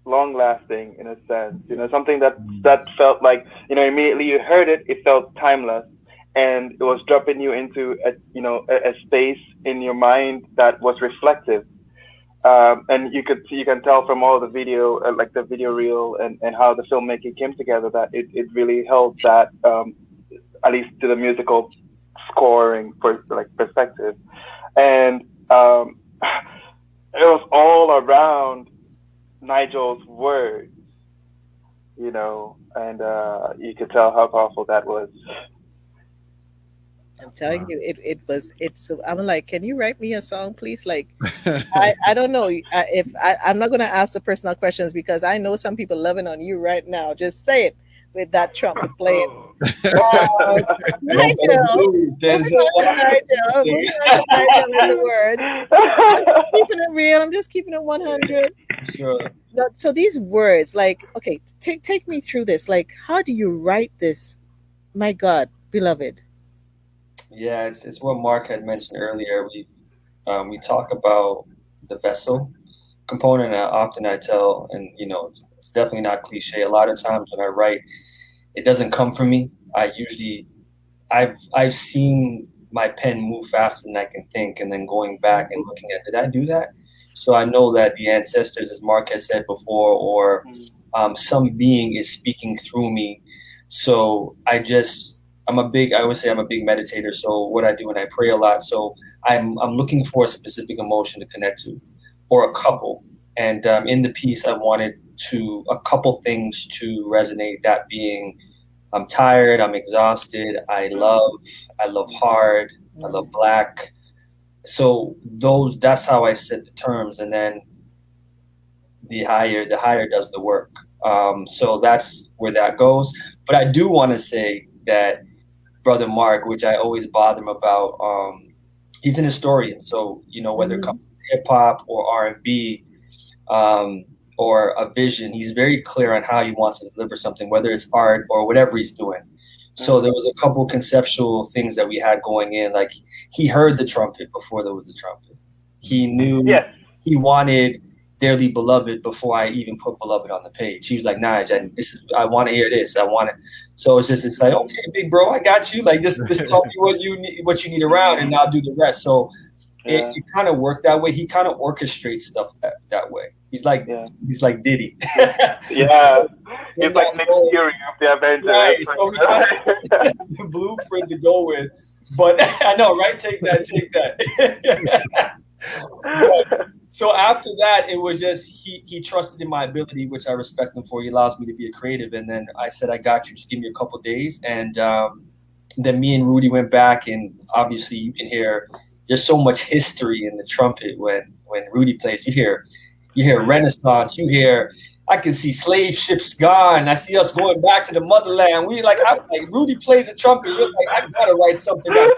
long lasting, in a sense. You know, something that felt like, you know, immediately you heard it, it felt timeless, and it was dropping you into a space in your mind that was reflective. And you can tell from all the video, like the video reel and how the filmmaking came together, that it really held that, at least to the musical scoring perspective. And it was all around Nigel's words, you know, and you could tell how powerful that was. I'm telling you, it's. I'm like, can you write me a song, please? Like, I don't know if I'm not gonna ask the personal questions because I know some people loving on you right now. Just say it with that trumpet playing. Nigel, moving on to Nigel in the words. I'm just keeping it real. I'm just keeping it 100. Sure. So these words, like, okay, take me through this. Like, how do you write this? My God, beloved. Yeah, it's what Mark had mentioned earlier. We talk about the vessel component. Often I tell, and you know, it's definitely not cliche. A lot of times when I write, it doesn't come from me. I've seen my pen move faster than I can think, and then going back and looking at, did I do that? So I know that the ancestors, as Mark has said before, or some being is speaking through me. So I always say I'm a big meditator. So what I do, and I pray a lot. So I'm looking for a specific emotion to connect to, or a couple. And in the piece, I wanted a couple things to resonate. That being, I'm tired, I'm exhausted, I love hard, I love black. So that's how I set the terms, and then the higher does the work. So that's where that goes. But I do want to say that Brother Mark, which I always bother him about, he's an historian. So, you know, whether it comes to hip hop or R&B, or a vision, he's very clear on how he wants to deliver something, whether it's art or whatever he's doing. So there was a couple conceptual things that we had going in. Like, he heard the trumpet before there was a trumpet. He knew he wanted Dearly Beloved before I even put Beloved on the page. He was like, Nigel, I want to hear this. I want it. So it's like, okay, big bro, I got you. Like, just tell me what you need around, and I'll do the rest. So it kind of worked that way. He kind of orchestrates stuff that way. He's like Diddy. Yeah. He's like Nick Fury of the Avengers. Right. So we kind of the blueprint to go with. But I know, right? Take that. So after that, it was just he trusted in my ability, which I respect him for. He allows me to be a creative. And then I said, I got you. Just give me a couple of days. And then me and Rudy went back, and obviously you can hear there's so much history in the trumpet when Rudy plays. You hear Renaissance. You hear, I can see slave ships gone. I see us going back to the motherland. Rudy plays the trumpet. You're like, I gotta write something down.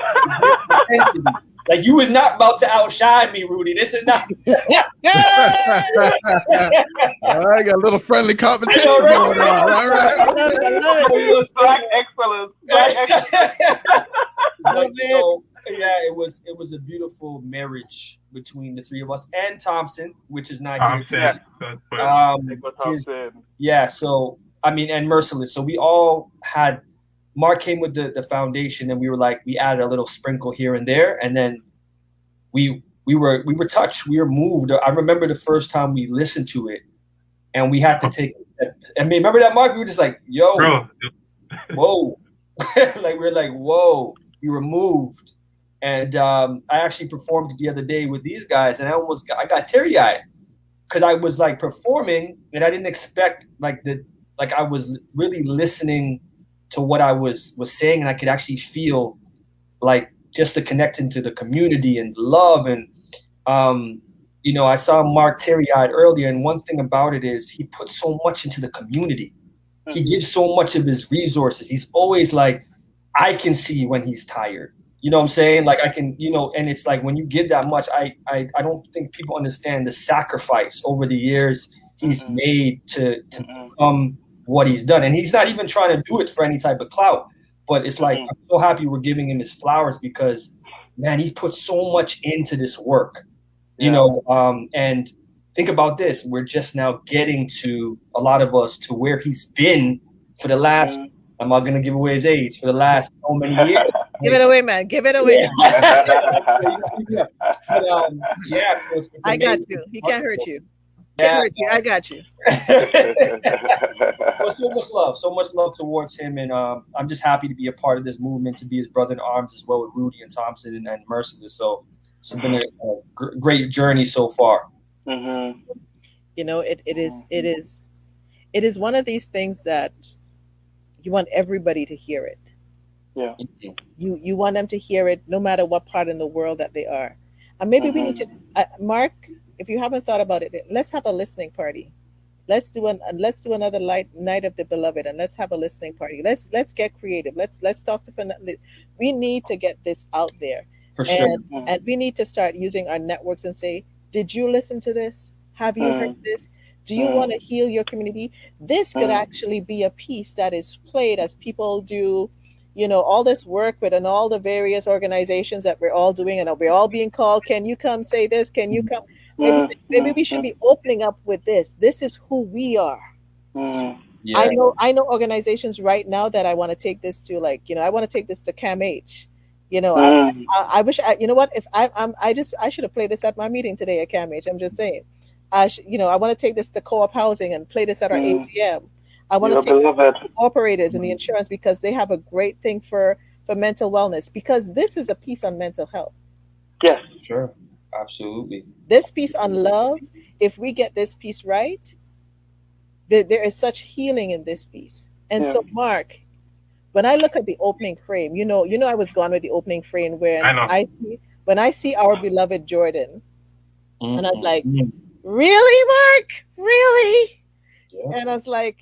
Like, you was not about to outshine me, Rudy. This is not. I got a little friendly competition going on. All right. Black excellence. Yeah, it was a beautiful marriage between the three of us, and Thompson, which is not here today. Yeah, so I mean, and Merciless. So we all had. Mark came with the foundation, and we were like, we added a little sprinkle here and there, and then we were touched, we were moved. I remember the first time we listened to it, and we had to take. I mean, remember that, Mark? We were just like, "Yo, bro. Whoa!" Like, we're like, "Whoa!" We were moved, and I actually performed it the other day with these guys, and I got teary-eyed because I was like performing, and I didn't expect I was really listening to what I was saying, and I could actually feel like just the connection to the community and love. And you know, I saw Mark teary-eyed earlier, and one thing about it is he puts so much into the community. He gives so much of his resources. He's always like, I can see when he's tired. You know what I'm saying? Like, I can, you know, and it's like when you give that much, I don't think people understand the sacrifice over the years he's made to become what he's done. And he's not even trying to do it for any type of clout, but it's like, I'm so happy we're giving him his flowers because, man, he put so much into this work, you know, and think about this. We're just now getting to, a lot of us, to where he's been for the last, I'm not going to give away his age, for the last so many years. Give it away, man. Give it away. But, so I got you. He can't hurt you. I got you. Well, so much love towards him, and I'm just happy to be a part of this movement, to be his brother in arms as well with Rudy and Thompson and Merciless. So It's been a great journey so far. Mm-hmm. You know, it is one of these things that you want everybody to hear it. Yeah. You want them to hear it no matter what part in the world that they are. And maybe we need to, Mark, if you haven't thought about it, let's have a listening party. Let's do another night of the beloved, and let's have a listening party. Let's get creative. Let's talk to. We need to get this out there, For sure. and we need to start using our networks and say, did you listen to this? Have you heard this? Do you want to heal your community? This could actually be a piece that is played as people do, you know, all this work with and all the various organizations that we're all doing, and we're all being called. Can you come say this? Can you come? Maybe we should be opening up with this. This is who we are. Yeah. I know organizations right now that I want to take this to, like, you know, I want to take this to CAMH. You know, I wish you know what, if I should have played this at my meeting today at CAMH. I'm just saying, you know, I want to take this to co-op housing and play this at our AGM. I want to take this to operators and the insurance, because they have a great thing for mental wellness, because this is a piece on mental health. Yes. Sure. Absolutely. This piece on love, if we get this piece right, there is such healing in this piece. And so, Mark, when I look at the opening frame, you know, I was gone with the opening frame when I see our beloved Jordan, and I was like, really, Mark? Really? Yeah. And I was like,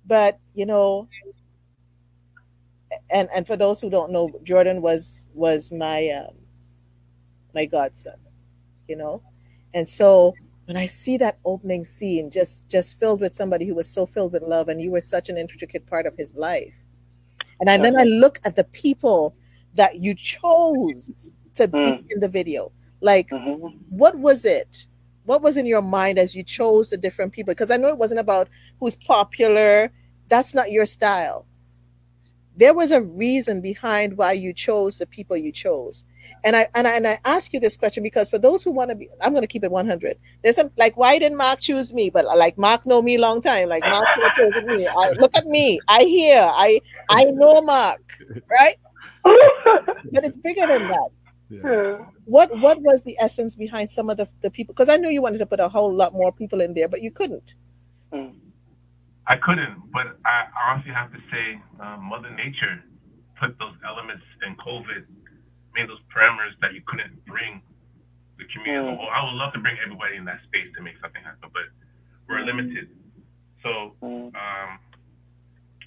but you know, and for those who don't know, Jordan was my my godson, you know. And so when I see that opening scene just filled with somebody who was so filled with love, and you were such an intricate part of his life, and then I look at the people that you chose to be in the video, like what was it? What was in your mind as you chose the different people? Because I know it wasn't about who's popular. That's not your style. There was a reason behind why you chose the people you chose. And I ask you this question because for those who want to be, I'm going to keep it 100. There's some, like, why didn't Mark choose me? But like, Mark know me a long time. Like, Mark chose me. Look at me. I know Mark, right? But it's bigger than that. Yeah. What was the essence behind some of the people? Because I knew you wanted to put a whole lot more people in there, but you couldn't. I couldn't, but I honestly have to say, Mother Nature put those elements in COVID, made those parameters that you couldn't bring the community. I would love to bring everybody in that space to make something happen, but we're limited. So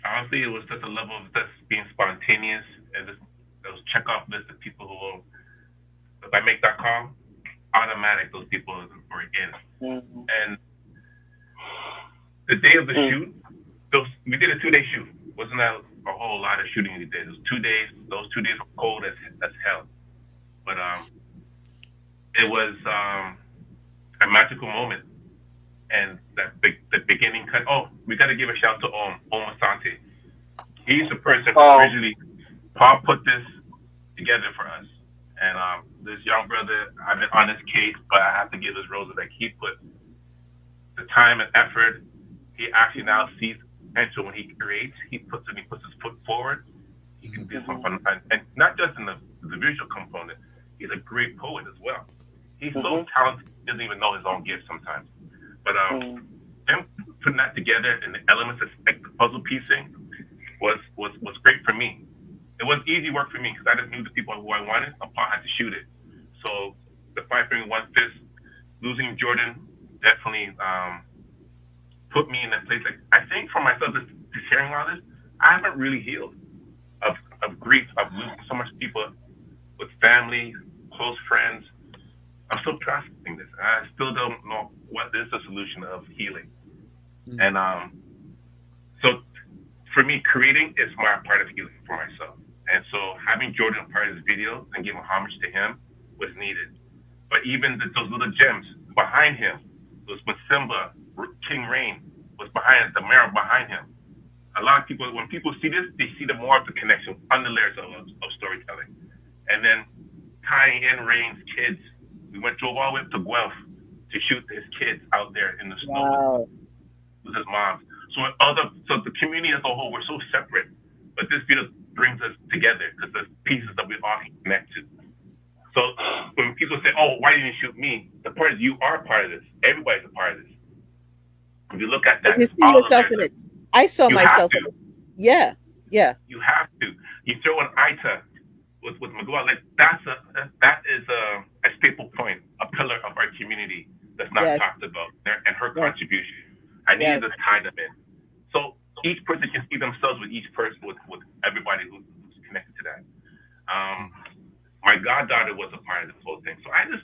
honestly, it was just a level of just being spontaneous, and just those check-off list of people who will, if I make that call, automatic, those people were in. And the day of the shoot, we did a 2-day shoot. Wasn't that a whole lot of shooting we did? It was 2 days. Those 2 days were cold as hell. But it was a magical moment. And the beginning cut. Oh, we got to give a shout to Om Asante. He's the person who originally, Paul put this together for us. And this young brother, I've been on his case, but I have to give this rose that he put the time and effort. He actually now sees potential when he creates. He puts his foot forward. He can do something, and not just in the visual component. He's a great poet as well. He's so talented, he doesn't even know his own gifts sometimes. But him putting that together and the elements of like the puzzle piecing was great for me. It was easy work for me because I just knew the people who I wanted. Paul had to shoot it. So the 5 Finger One Fist, losing Jordan definitely put me in a place. Like, I think for myself, just sharing all this, I haven't really healed of grief, of losing so much people with family, close friends. I'm still processing this. I still don't know what is the solution of healing. And so for me, creating is my part of healing for myself. And so having Jordan part of this video and giving homage to him was needed. But even those little gems behind him, was with Simba, King Rain was behind the mirror behind him. A lot of people, when people see this, they see the more of the connection on the layers of storytelling. And then tying in Rain's kids, we drove all the way up to Guelph to shoot his kids out there in the snow with his mom. So the community as a whole, we're so separate, but this video brings us together because there's pieces that we all can connect to. So when people say, "Oh, why didn't you shoot me?" The part is you are part of this. Everybody's a part of this. If you look at that, you see yourself in it. I saw myself in it. Yeah. You have to. You throw an Ita with Miguel, like that is a staple point, a pillar of our community that's not talked about, and her contribution. I needed to tie them in. So each person can see themselves with each person, with everybody who's connected to that. My goddaughter was a part of this whole thing. So I just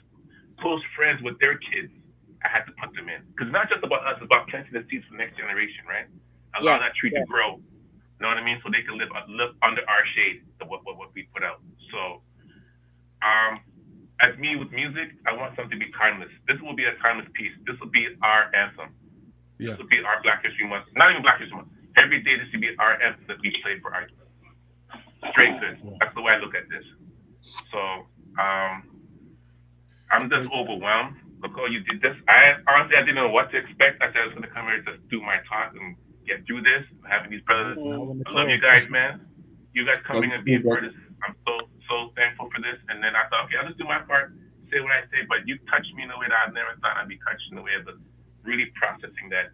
close friends with their kids. I had to put them in. Because it's not just about us, it's about planting the seeds for the next generation, right? Allow that tree to grow. You know what I mean? So they can live under our shade of what we put out. So as me with music, I want something to be timeless. This will be a timeless piece. This will be our anthem. This will be our Black History Month. Not even Black History Month. Every day this should be our anthem that we play for our straight good. That's the way I look at this. So I'm just overwhelmed. Look, you did this. I honestly didn't know what to expect. I said I was going to come here and just do my talk and get through this. Having these brothers, I love you guys, man. You guys coming and being part of this. I'm so thankful for this. And then I thought, okay, I'll just do my part, say what I say. But you touched me in a way that I never thought I'd be touched, in the way of really processing that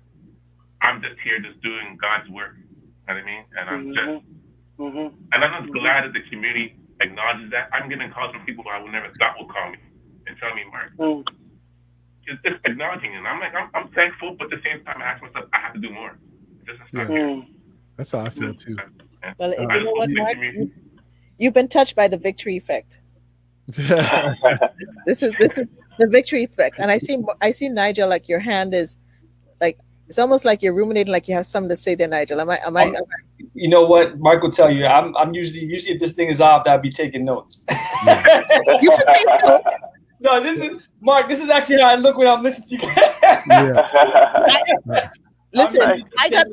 I'm just here, just doing God's work. You know what I mean? And I'm just, and I'm just glad that the community acknowledges that. I'm getting calls from people who I would never thought would call me and tell me, Mark. It's just acknowledging it. I'm like, I'm thankful, but at the same time, I ask myself, I have to do more. It doesn't stop here. That's how I feel too. Well, you know what, Mark? You've been touched by the victory effect. This is the victory effect, and I see Nigel, like your hand is like, it's almost like you're ruminating, like you have something to say there, Nigel. Am I? You know what? Mark will tell you. I'm usually if this thing is off, I'll be taking notes. You can take notes. No, this is Mark. This is actually how I look when I'm listening to you. Listen, I got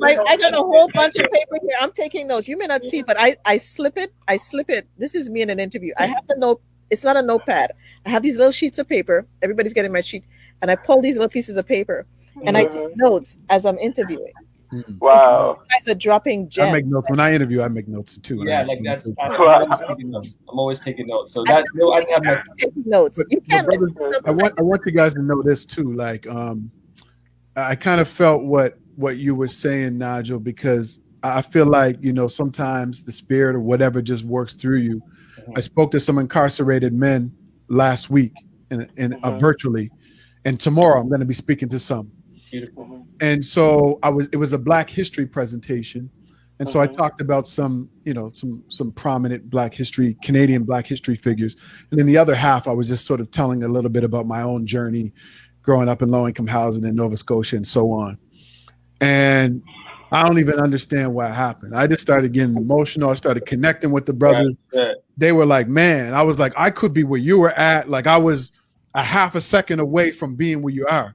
a whole bunch of paper here. I'm taking notes. You may not see, but I slip it. This is me in an interview. I have the note. It's not a notepad. I have these little sheets of paper. Everybody's getting my sheet, and I pull these little pieces of paper, and I take notes as I'm interviewing. Wow. You guys are dropping gems. I make notes when I interview. I make notes too. Yeah, like that's I'm always taking notes. So that I have no taking notes. You can't. I want you guys to know this too. Like, I kind of felt what you were saying, Nigel, because I feel like, sometimes the spirit or whatever just works through you. I spoke to some incarcerated men last week in virtually, and tomorrow I'm going to be speaking to some. Beautiful. And so it was a Black history presentation. And so I talked about some prominent Canadian Black history figures. And then the other half, I was just sort of telling a little bit about my own journey growing up in low-income housing in Nova Scotia and so on. And I don't even understand what happened. I just started getting emotional. I started connecting with the brothers. Yeah. They were like, man, I was like, I could be where you were at. Like I was a half a second away from being where you are.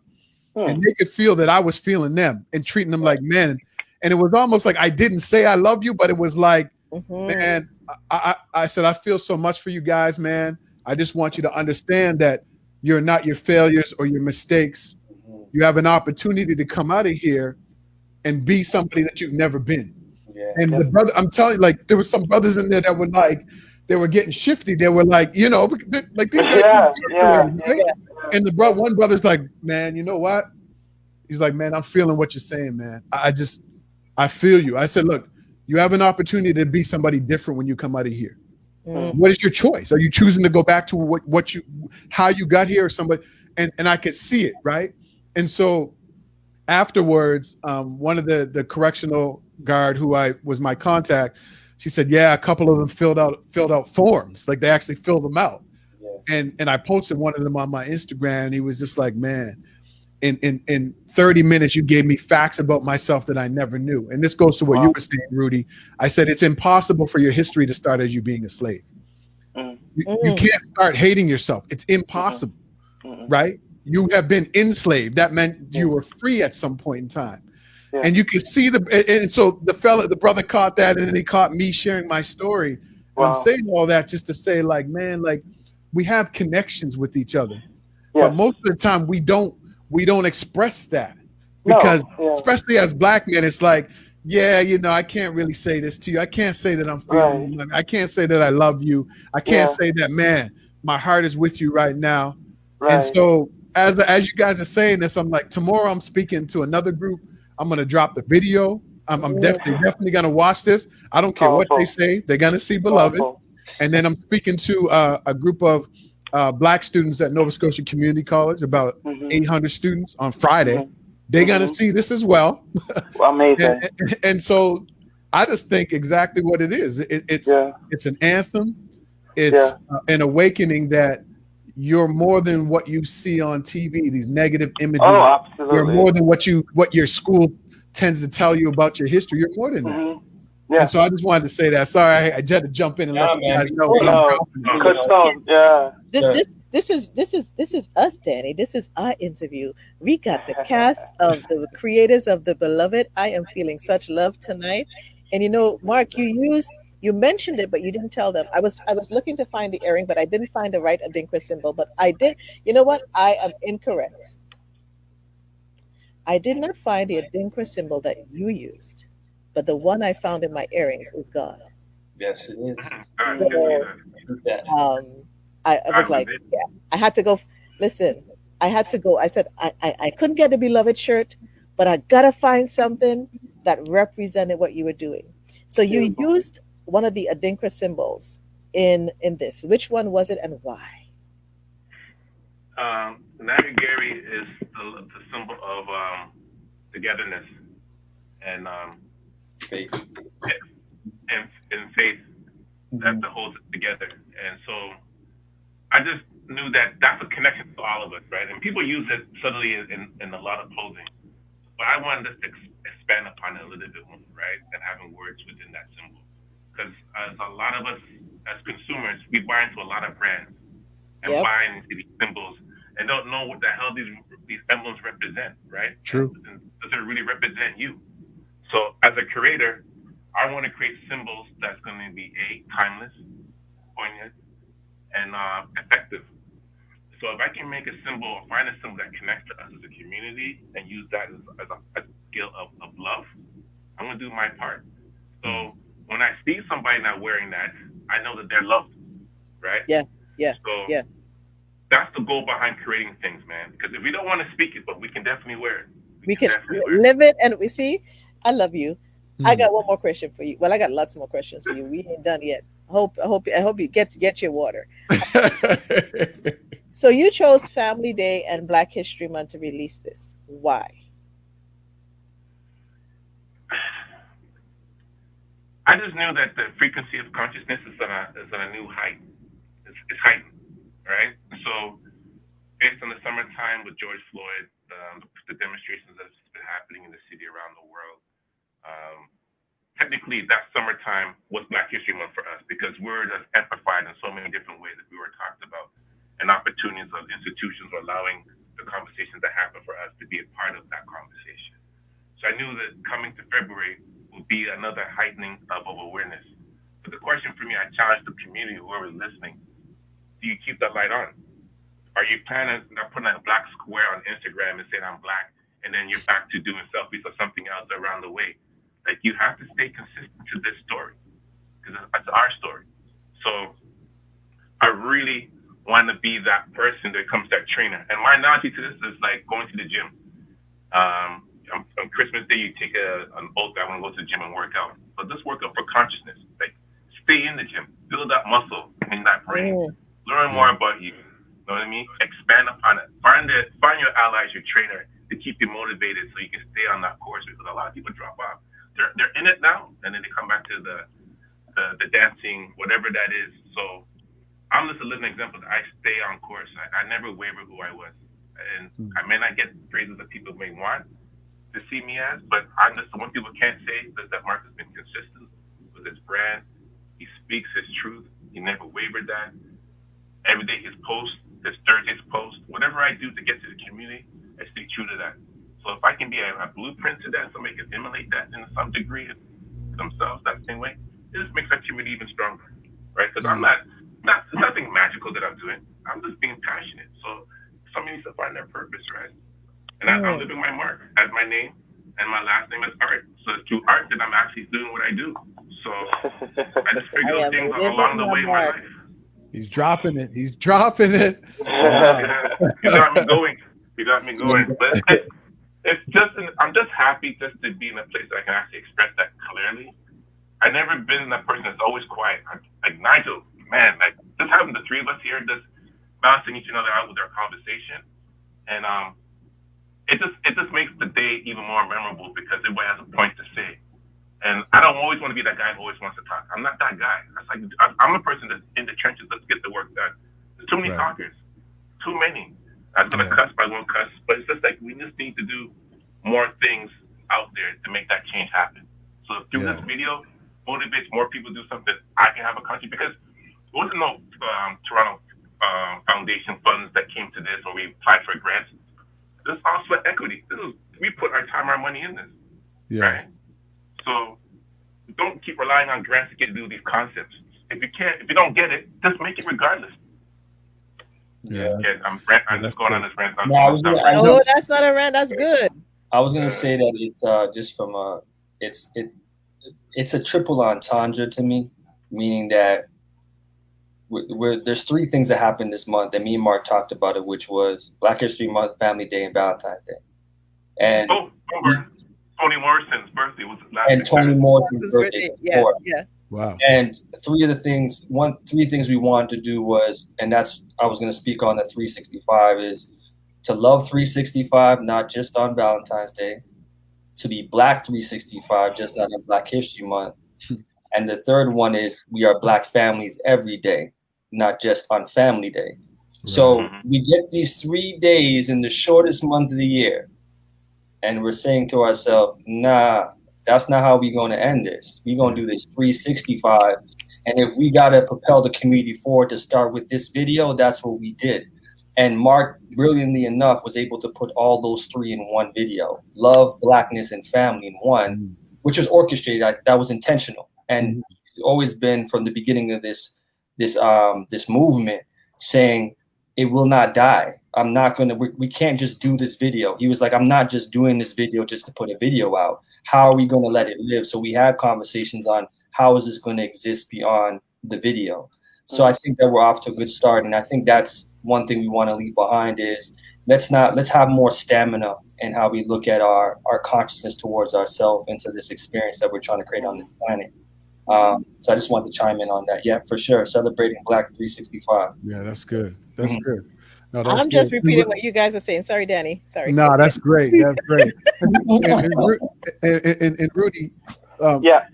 And they could feel that I was feeling them and treating them like men. And it was almost like I didn't say I love you, but it was like, man, I said, I feel so much for you guys, man. I just want you to understand that you're not your failures or your mistakes. You have an opportunity to come out of here and be somebody that you've never been. Yeah. And the brother, I'm telling you, like, there were some brothers in there that were like, they were getting shifty. They were like, like these guys. Right? And one brother's like, man, you know what? He's like, man, I'm feeling what you're saying, man. I feel you. I said, look, you have an opportunity to be somebody different when you come out of here. What is your choice? Are you choosing to go back to how you got here, or somebody? And I could see it, right? And so afterwards, one of the correctional guard who was my contact, she said, yeah, a couple of them filled out forms. Like they actually filled them out. Yeah. And I posted one of them on my Instagram, and he was just like, man, in 30 minutes, you gave me facts about myself that I never knew. And this goes to what you were saying, Rudy. I said, it's impossible for your history to start as you being a slave. You can't start hating yourself. It's impossible, right? You have been enslaved. That meant you were free at some point in time. Yeah. And you can see and so the brother caught that, and then he caught me sharing my story. And I'm saying all that just to say, like, man, like we have connections with each other, but most of the time we don't express that because especially as Black men, it's like, I can't really say this to you. I can't say that I'm feeling you. I can't say that I love you. I can't say that, man, my heart is with you right now. Right. And so as you guys are saying this, I'm like, tomorrow I'm speaking to another group. I'm going to drop the video. I'm definitely going to watch this. I don't care what they say. They're going to see Beloved. Powerful. And then I'm speaking to a group of Black students at Nova Scotia Community College, about 800 students on Friday. They're going to see this as well. Amazing. and so I just think exactly what it is. It's an anthem. It's an awakening that you're more than what you see on TV, these negative images. Oh, absolutely. You're more than what your school tends to tell you about your history. You're more than that. Yeah. And so I just wanted to say that. Sorry, I had to jump in and let you guys know. This is us, Danny. This is our interview. We got the cast of the creators of the Beloved. I am feeling such love tonight. And you know, Mark, you mentioned it, but you didn't tell them. I was looking to find the earring, but I didn't find the right Adinkra symbol. But I did. You know what? I am incorrect. I did not find the Adinkra symbol that you used, but the one I found in my earrings is God. Yes, it is. So, I was like, yeah, I had to go. Listen, I had to go. I said, I couldn't get the Beloved shirt, but I gotta find something that represented what you were doing. So you used one of the Adinkra symbols in this. Which one was it and why? Nya Gyidie is the symbol of togetherness and faith. And faith that holds it together. And so I just knew that that's a connection to all of us, right? And people use it subtly in a lot of clothing. But I wanted us to expand upon it a little bit more, right? And having words within that symbol. Because as a lot of us, as consumers, we buy into a lot of brands and buy into these symbols and don't know what the hell these emblems represent, right? True. And does it really represent you? So as a creator, I want to create symbols that's going to be timeless, poignant, and effective. So if I can make a symbol or find a symbol that connects to us as a community and use that as a skill of love, I'm going to do my part. So when I see somebody not wearing that, I know that they're loved, right? Yeah. So that's the goal behind creating things, man. Because if we don't want to speak it, but we can definitely wear it. We can live it, and we see. I love you. I got one more question for you. Well, I got lots more questions for you. We ain't done yet. I hope you get your water. So you chose Family Day and Black History Month to release this. Why? I just knew that the frequency of consciousness is on a new height. It's heightened, right? So based on the summertime with George Floyd, the demonstrations that's been happening in the city around the world, technically that summertime was Black History Month for us because we're just amplified in so many different ways that we were talked about, and opportunities of institutions were allowing the conversations that happen for us to be a part of that conversation. So I knew that coming to February will be another heightening of awareness. But the question for me, I challenged the community, whoever's listening, do you keep that light on? Are you planning on putting a black square on Instagram and saying I'm Black, and then you're back to doing selfies or something else around the way? Like, you have to stay consistent to this story because it's our story. So I really want to be that person that becomes that trainer. And my analogy to this is like going to the gym. On Christmas Day, you take an oath that I want to go to the gym and work out. But this work out for consciousness. Like, stay in the gym, build that muscle in that brain, learn more about you. You know what I mean? Expand upon it. Find your allies, your trainer, to keep you motivated so you can stay on that course, because a lot of people drop off. They're in it now, and then they come back to the dancing, whatever that is. So I'm just a living example that I stay on course. I never waver who I was. And I may not get praises that people may want to see me as, but I'm just the one people can't say is that Mark has been consistent with his brand. He speaks his truth. He never wavered that. Every day his post, his Thursday's post, whatever I do to get to the community, I stay true to that. So if I can be a blueprint to that, somebody can emulate that in some degree themselves that same way, it just makes that community even stronger, right? Because I'm not, there's nothing magical that I'm doing. I'm just being passionate. So somebody needs to find their purpose, right? And I'm living my mark as my name, and my last name is Art. So it's through art that I'm actually doing what I do. So I just figure those things along the way in my life. He's dropping it. He's dropping it. You got me going. You got me going. But it's just, I'm just happy just to be in a place that I can actually express that clearly. I've never been that person that's always quiet. Like Nigel, man, like just having the three of us here, just bouncing each other out with our conversation, and it just makes the day even more memorable because everybody has a point to say. And I don't always want to be that guy who always wants to talk. I'm not that guy. I'm a person that's in the trenches. Let's get the work done. There's too many talkers, too many. I'm gonna cuss, but I won't cuss. But it's just like we just need to do more things out there to make that change happen. So through this video, motivates more people to do something. I can have a country because there wasn't no Toronto Foundation funds that came to this, or we applied for grants. This is all sweat equity. We put our time, our money in this. Yeah. Right? So don't keep relying on grants to get to do these concepts. If you don't get it, just make it regardless. Yeah. I'm just going on this rant. No, that's not a rant. That's good. I was gonna say that it's just from it's a triple entendre to me, meaning that there's three things that happened this month, and me and Mark talked about it, which was Black History Month, Family Day, and Valentine's Day. And Toni Morrison's birthday was last and Toni Morrison's birthday. Yeah. Wow. And three things we wanted to do was, and that's I was going to speak on the 365 is to love 365, not just on Valentine's Day, to be Black 365, just not on Black History Month. And the third one is we are Black families every day, not just on Family Day. Right. So we get these 3 days in the shortest month of the year, and we're saying to ourselves, nah, that's not how we're going to end this. We're going to do this 365. And if we got to propel the community forward to start with this video, that's what we did. And Mark, brilliantly enough, was able to put all those three in one video. Love, Blackness, and family in one, which was orchestrated. That was intentional. And it's always been from the beginning of this movement saying it will not die. We can't just do this video. He was like, I'm not just doing this video just to put a video out. How are we going to let it live? So we had conversations on how is this going to exist beyond the video. So I think that we're off to a good start. And I think that's one thing we want to leave behind is let's have more stamina in how we look at our consciousness towards ourselves into this experience that we're trying to create on this planet. So I just wanted to chime in on that. Yeah, for sure. Celebrating Black 365. Yeah, that's good. That's good. No, I'm just repeating what you guys are saying. Sorry, Danny. Sorry. No, that's great. That's great. and Rudy,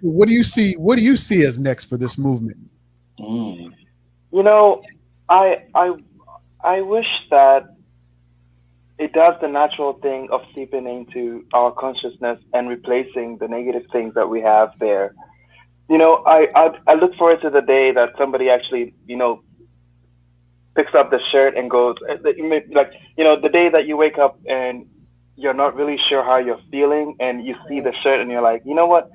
what do you see? What do you see as next for this movement? You know, I wish that it does the natural thing of seeping into our consciousness and replacing the negative things that we have there. You know, I look forward to the day that somebody actually, picks up the shirt and goes, like, the day that you wake up and you're not really sure how you're feeling and you see the shirt and you're like, you know what?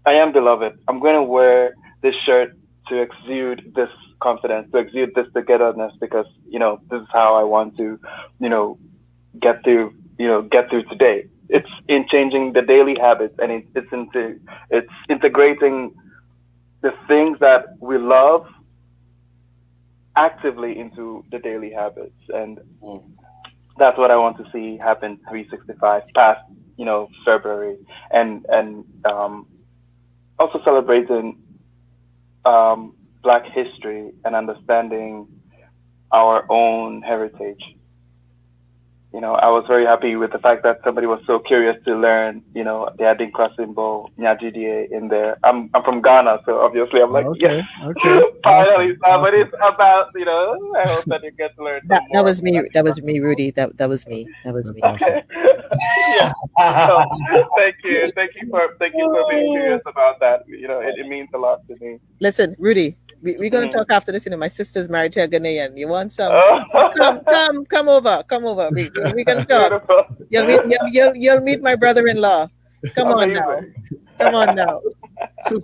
I am beloved. I'm going to wear this shirt to exude this confidence, to exude this togetherness, because, this is how I want to, get through today. It's in changing the daily habits, and it's integrating the things that we love actively into the daily habits. And that's what I want to see happen 365 past, February, and also celebrating Black history and understanding our own heritage. I was very happy with the fact that somebody was so curious to learn, the Adinkra symbol, Nya Gyidie in there. I'm from Ghana, so obviously I'm like, yes, finally somebody's about, I hope that you get to learn. That was me. That was me, Rudy. That was me. That was me. Okay. Yeah. So, thank you for being curious about that. It means a lot to me. Listen, Rudy. We're going to talk after this. My sister's married to a Ghanaian. You want some? Come over. We're going to talk. You'll meet my brother-in-law. Come on now. So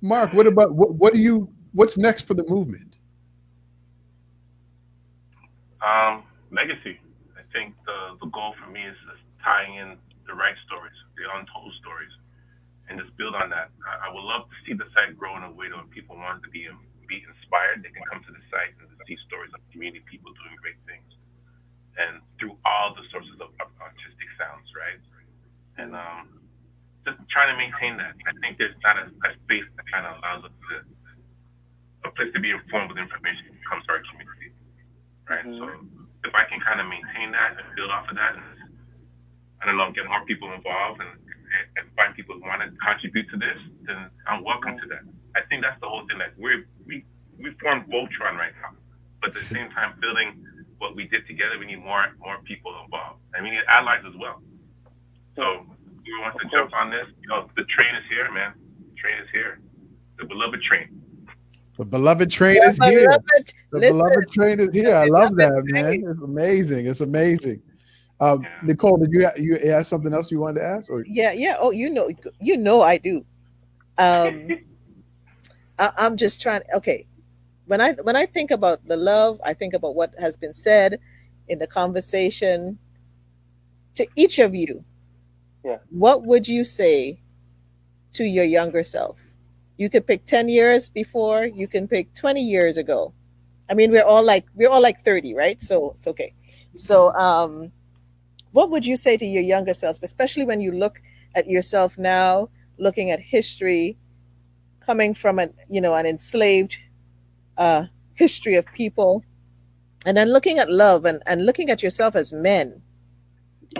Mark, what about what's next for the movement? Legacy. I think the goal for me is tying in the right stories, the untold stories, and just build on that. I would love to see the site grow in a way that people want to be inspired inspired, they can come to the site and see stories of community people doing great things, and through all the sources of artistic sounds, right? And just trying to maintain that. I think there's not a space that kind of allows us a place to be informed with information when it comes to our community, right? So if I can kind of maintain that and build off of that, and I don't know, get more people involved and find people who want to contribute to this, then I'm welcome to that. I think that's the whole thing. Like we formed Voltron right now, but at the same time, building what we did together, we need more people involved, and we need allies as well. So who wants to jump on this? You know, the train is here, man. The train is here. The beloved train. The beloved train is here. The beloved train is here. I love that, man. It's amazing. It's amazing. Nicole, did you ask something else you wanted to ask? Or? Yeah. Oh, you know, I do. I'm just trying. Okay, when I think about the love, I think about what has been said in the conversation. To each of you, what would you say to your younger self? You could pick 10 years before. You can pick 20 years ago. I mean, we're all like 30, right? So it's okay. So, what would you say to your younger self, especially when you look at yourself now, looking at history, coming from an enslaved history of people, and then looking at love and looking at yourself as men,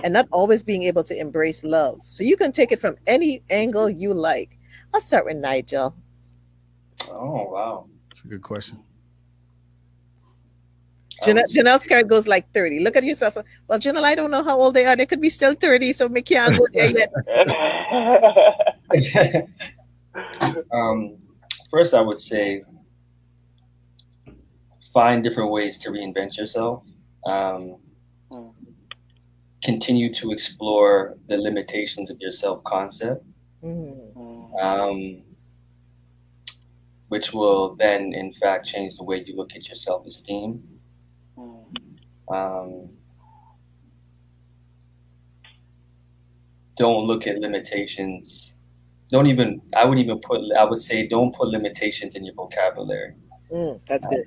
and not always being able to embrace love. So you can take it from any angle you like. I'll start with Nigel. Oh, wow. That's a good question. Janelle Scarrett goes like 30. Look at yourself. Well, Janelle, I don't know how old they are. They could be still 30, so we can't go there yet. First, I would say find different ways to reinvent yourself. Continue to explore the limitations of your self-concept, which will then, in fact, change the way you look at your self-esteem. Don't look at limitations. I would say don't put limitations in your vocabulary. That's good.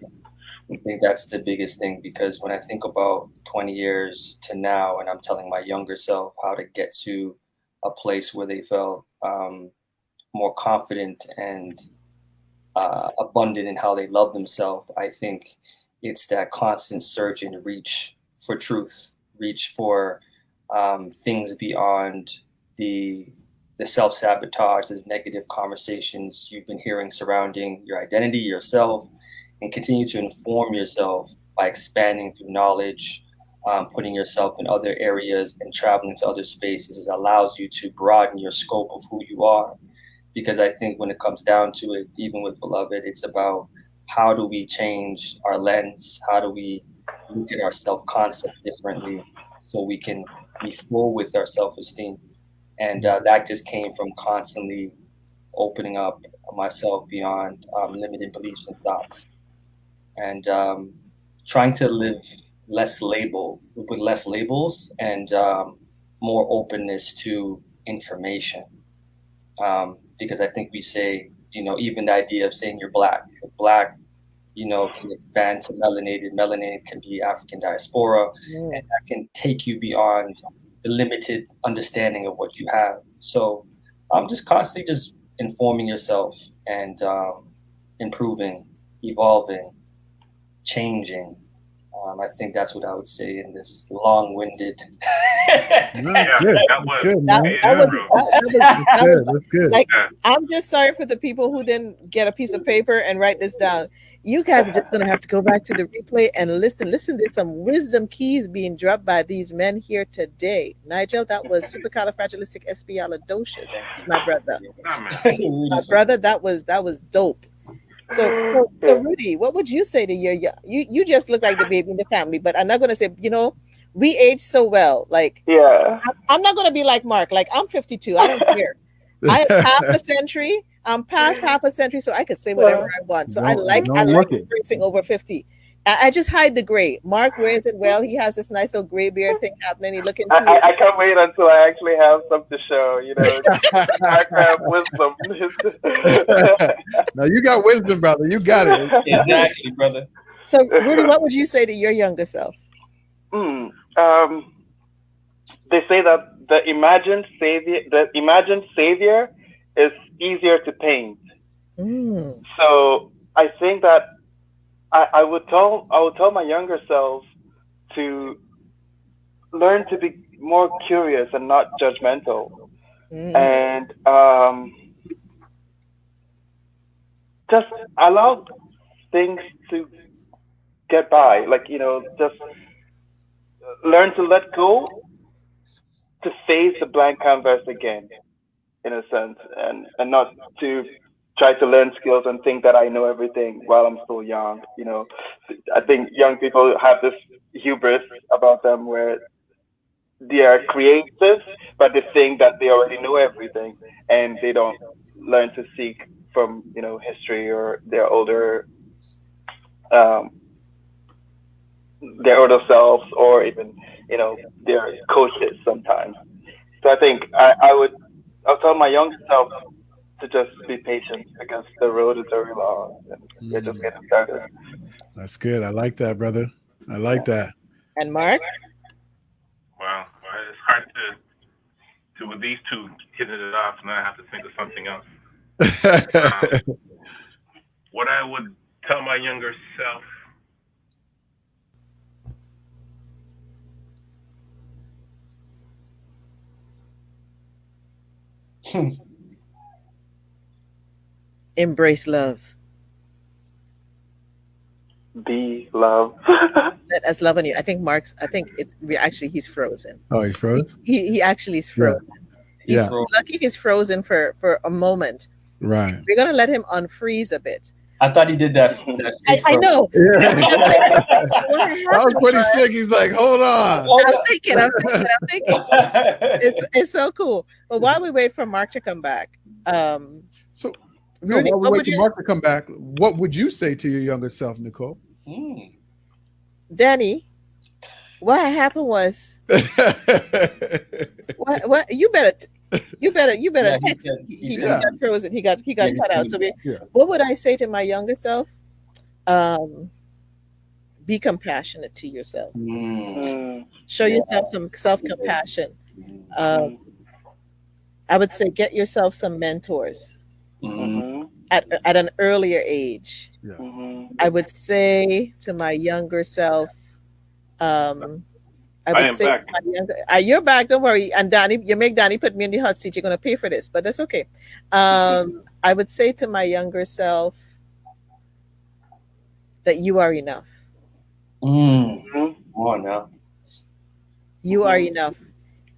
I think that's the biggest thing, because when I think about 20 years to now, and I'm telling my younger self how to get to a place where they felt more confident and abundant in how they love themselves, I think it's that constant search and reach for truth, reach for things beyond the self-sabotage, the negative conversations you've been hearing surrounding your identity, yourself, and continue to inform yourself by expanding through knowledge, putting yourself in other areas and traveling to other spaces. It allows you to broaden your scope of who you are. Because I think when it comes down to it, even with Beloved, it's about how do we change our lens? How do we look at our self-concept differently so we can be full with our self-esteem? And that just came from constantly opening up myself beyond limited beliefs and thoughts, and trying to live with less labels and more openness to information. Because I think we say, even the idea of saying you're black, can expand to melanated. Melanated can be African diaspora, and that can take you beyond the limited understanding of what you have. So I'm just constantly just informing yourself and improving, evolving, changing. I think that's what I would say in this long-winded. That's good. That's good. Like, I'm just sorry for the people who didn't get a piece of paper and write this down. You guys are just going to have to go back to the replay and listen. Listen to some wisdom keys being dropped by these men here today. Nigel, that was supercalifragilisticexpialidocious, my brother. My brother, that was dope. So Rudy, what would you say to you just look like the baby in the family, but I'm not going to say, we age so well. Like, I'm not going to be like Mark. Like, I'm 52. I don't care. I have half a century. I'm past half a century, so I could say whatever I want. So I like embracing over 50. I just hide the gray. Mark wears it well. He has this nice little gray beard thing happening. He looking cute. I can't wait until I actually have something to show. You know, I have wisdom. No, you got wisdom, brother. You got it. Exactly, brother. So, Rudy, what would you say to your younger self? They say that the imagined savior is easier to paint. So I think that I would tell my younger self to learn to be more curious and not judgmental, and just allow things to get by. Like, you know, just learn to let go, to face the blank canvas again, in a sense, and not to try to learn skills and think that I know everything while I'm still young. You know, I think young people have this hubris about them where they are creative, but they think that they already know everything, and they don't learn to seek from, you know, history or their older selves, or even, you know, their coaches sometimes. So I think I'll tell my younger self to just be patient, because the road is very long and we're just getting started. That's good. I like that, brother. I like that. And Mark? Wow, it's hard to with these two hitting it off. Now I have to think of something else. What I would tell my younger self. Embrace love. Be love. Let us love on you. I think he's frozen. Oh, he froze? He actually is frozen. Yeah. He's lucky he's frozen for a moment. Right. We're gonna let him unfreeze a bit. I thought he did that. I know. Yeah. That was pretty slick. He's like, hold on. I'm thinking. It's so cool. But while we wait for Mark to come back, Rudy, while we wait for Mark to come back, what would you say to your younger self, Nicole? Danny, what happened was what you better text. He got frozen. He got cut out. So what would I say to my younger self? Be compassionate to yourself. Show yourself some self-compassion. I would say get yourself some mentors at an earlier age. I would say to my younger self, you're back, don't worry. And Danny, you make Danny put me in the hot seat. You're going to pay for this, but that's okay. I would say to my younger self that you are enough. Come on now. You are enough.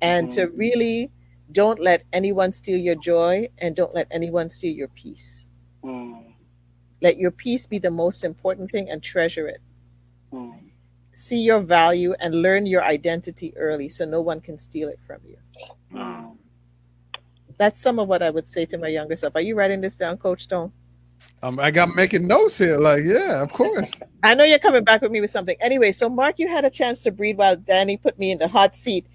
And to really don't let anyone steal your joy, and don't let anyone steal your peace. Let your peace be the most important thing, and treasure it. See your value and learn your identity early, so no one can steal it from you. That's some of what I would say to my younger self. Are you writing this down, Coach Stone? I got making notes here. Like, yeah, of course. I know you're coming back with me with something. Anyway, so Mark, you had a chance to breathe while Danny put me in the hot seat.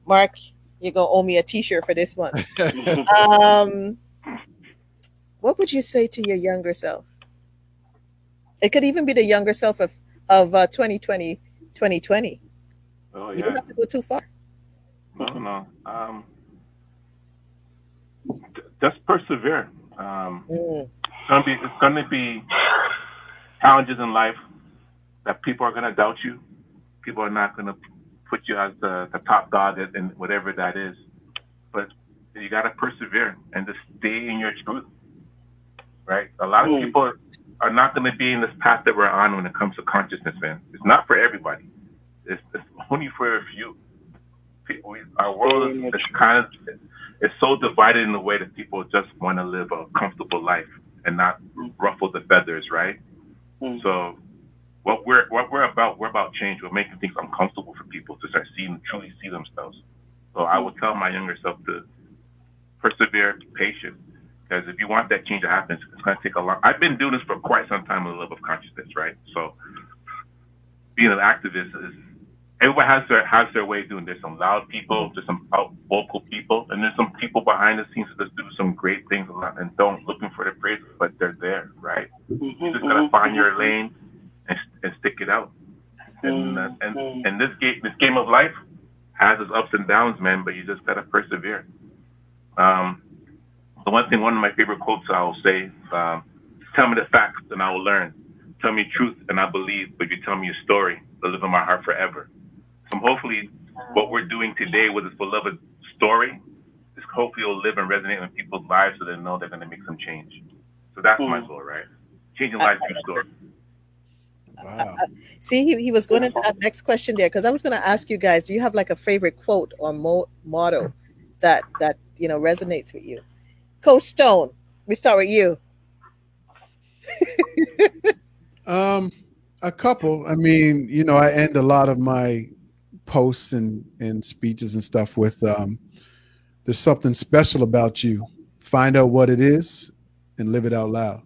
Mark, you're going to owe me a t-shirt for this one. What would you say to your younger self? It could even be the younger self of 2020. Oh, yeah. You don't have to go too far. No. Just persevere. It's gonna be challenges in life that people are gonna doubt you. People are not gonna put you as the top dog in whatever that is. But you gotta persevere and just stay in your truth. Right? A lot of people are not gonna be in this path that we're on when it comes to consciousness, man. It's not for everybody. It's only for a few. Our world is kind of, it's so divided in a way that people just want to live a comfortable life and not ruffle the feathers, right? So what we're about change. We're making things uncomfortable for people to start truly see themselves. So I would tell my younger self to persevere, be patient, because if you want that change to happen, it's going to take a long. I've been doing this for quite some time with the level of consciousness, right? So being an activist is everyone has their way of doing. There's some loud people, there's some vocal people, and there's some people behind the scenes that do some great things a lot and don't looking for the praise, but they're there, right? You just gotta find your lane and stick it out. And this game of life has its ups and downs, man, but you just gotta persevere. One of my favorite quotes I will say, tell me the facts and I will learn. Tell me truth and I believe, but if you tell me a story, it'll live in my heart forever. So hopefully what we're doing today with this beloved story is hopefully it'll live and resonate in people's lives so they know they're going to make some change. So that's my goal, right? Changing lives through story. Wow. See, he was going into that next question there because I was going to ask you guys, do you have like a favorite quote or motto that resonates with you? Coach Stone, we start with you. A couple. I mean, I end a lot of my posts and speeches and stuff with there's something special about you. Find out what it is and live it out loud.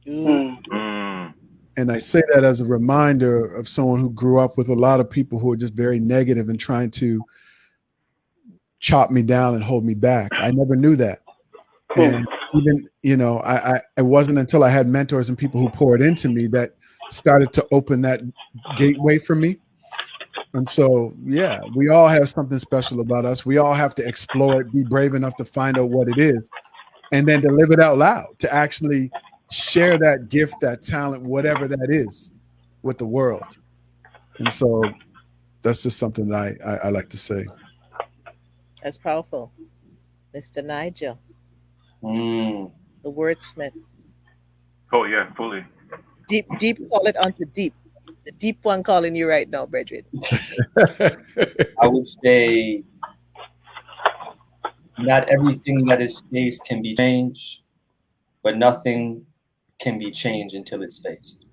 And I say that as a reminder of someone who grew up with a lot of people who are just very negative and trying to chop me down and hold me back. I never knew that. And even, it wasn't until I had mentors and people who poured into me that started to open that gateway for me. And so, yeah, we all have something special about us. We all have to explore it, be brave enough to find out what it is, and then to live it out loud, to actually share that gift, that talent, whatever that is, with the world. And so that's just something that I like to say. That's powerful. Mr. Nigel, the wordsmith. Oh, yeah, fully. Deep, call it onto deep. The deep one calling you right now, brethren. I would say not everything that is faced can be changed, but nothing can be changed until it's faced.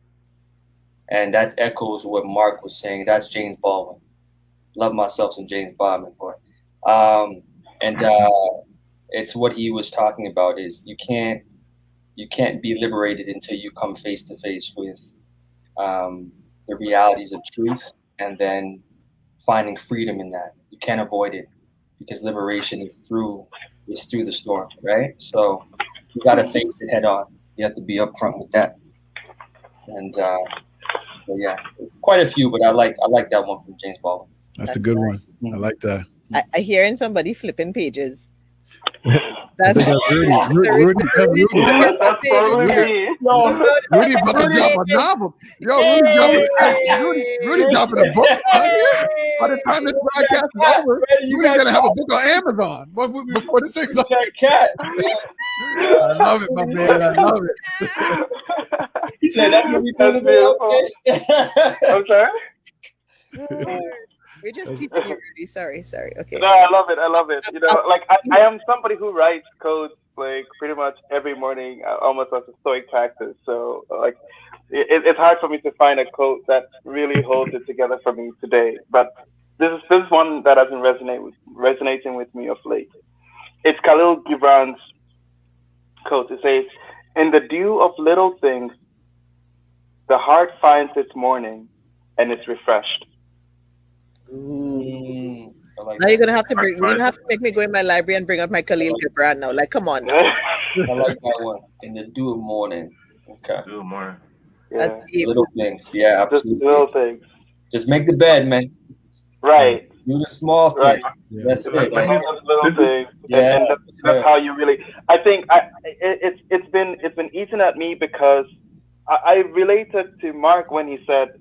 And that echoes what Mark was saying. That's James Baldwin. Love myself some James Baldwin, boy. It's what he was talking about is you can't be liberated until you come face to face with the realities of truth and then finding freedom in that. You can't avoid it because liberation is through the storm, right? So you got to face it head on. You have to be upfront with that. And yeah, quite a few, but I like that one from James Baldwin. That's a good one. I like that. I hearing somebody flipping pages. That's Rudy. Rudy about to drop a novel. Yo, Rudy dropping a book. By the time this broadcast is over, Rudy's gonna have a book on Amazon before this thing's over. I love it, my man. I love it. He said that's what we do today. Okay. We're just teaching you, Rudy. Sorry. Okay. No, I love it. Like I am somebody who writes codes like pretty much every morning, almost as a stoic practice. So like, it's hard for me to find a quote that really holds it together for me today. But this is one that has been resonating with me of late. It's Khalil Gibran's quote. It says, "In the dew of little things, the heart finds its morning, and it's refreshed." Now you're gonna have to make me go in my library and bring out my Khalil Gibran now. Like, come on now. I like that one. In the dew of morning. Okay. Dew of morning. Yeah. Little things. Yeah, absolutely. Just little things. Just make the bed, man. Right. Do the small things. Right. Yeah. That's it. Those little things. Yeah. And that's how you really. I think it's been eating at me because I related to Mark when he said,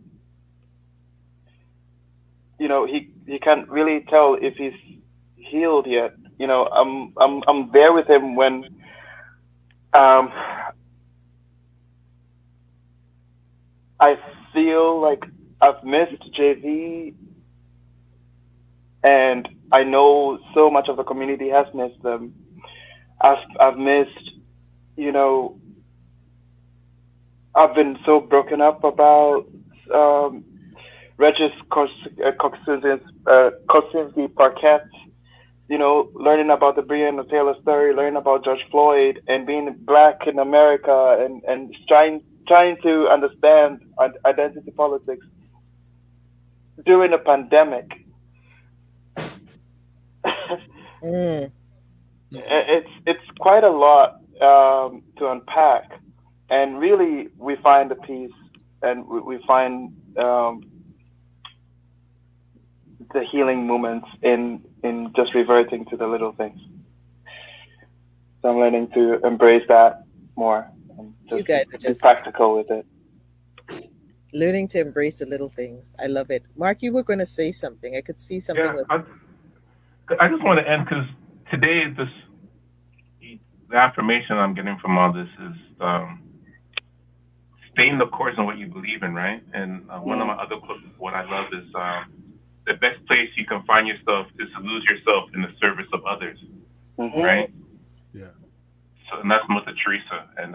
he can't really tell if he's healed yet. I'm there with him when I feel like I've missed JV, and I know so much of the community has missed them. I've missed, I've been so broken up about Regis Coxswain's Parquet, learning about the Breonna Taylor story, learning about George Floyd, and being Black in America, and trying to understand identity politics. during a pandemic, it's quite a lot to unpack, and really we find the peace, and we find the healing moments in just reverting to the little things. So I'm learning to embrace that more. And just You guys are be just practical with it. learning to embrace the little things. I love it. Mark, you were going to say something. I could see something. Yeah, I just want to end because today the affirmation I'm getting from all this is staying the course on what you believe in, right? And one of my other quotes, what I love is the best place you can find yourself is to lose yourself in the service of others, right? Yeah. So, and that's Mother Teresa, and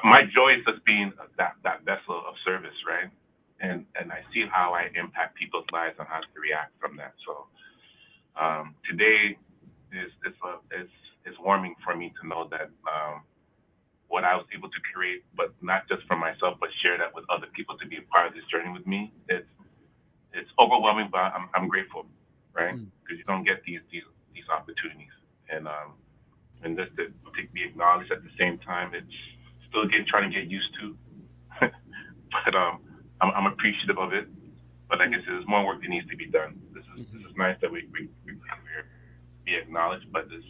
my joy is just being that vessel of service, right? And I see how I impact people's lives and how to react from that. So today is warming for me to know that what I was able to create, but not just for myself, but share that with other people to be a part of this journey with me. It's overwhelming, but I'm grateful, right? Because you don't get these opportunities, and just to be acknowledged at the same time, it's still trying to get used to. But I'm appreciative of it. But I guess there's more work that needs to be done. This is nice that we be acknowledged, but there's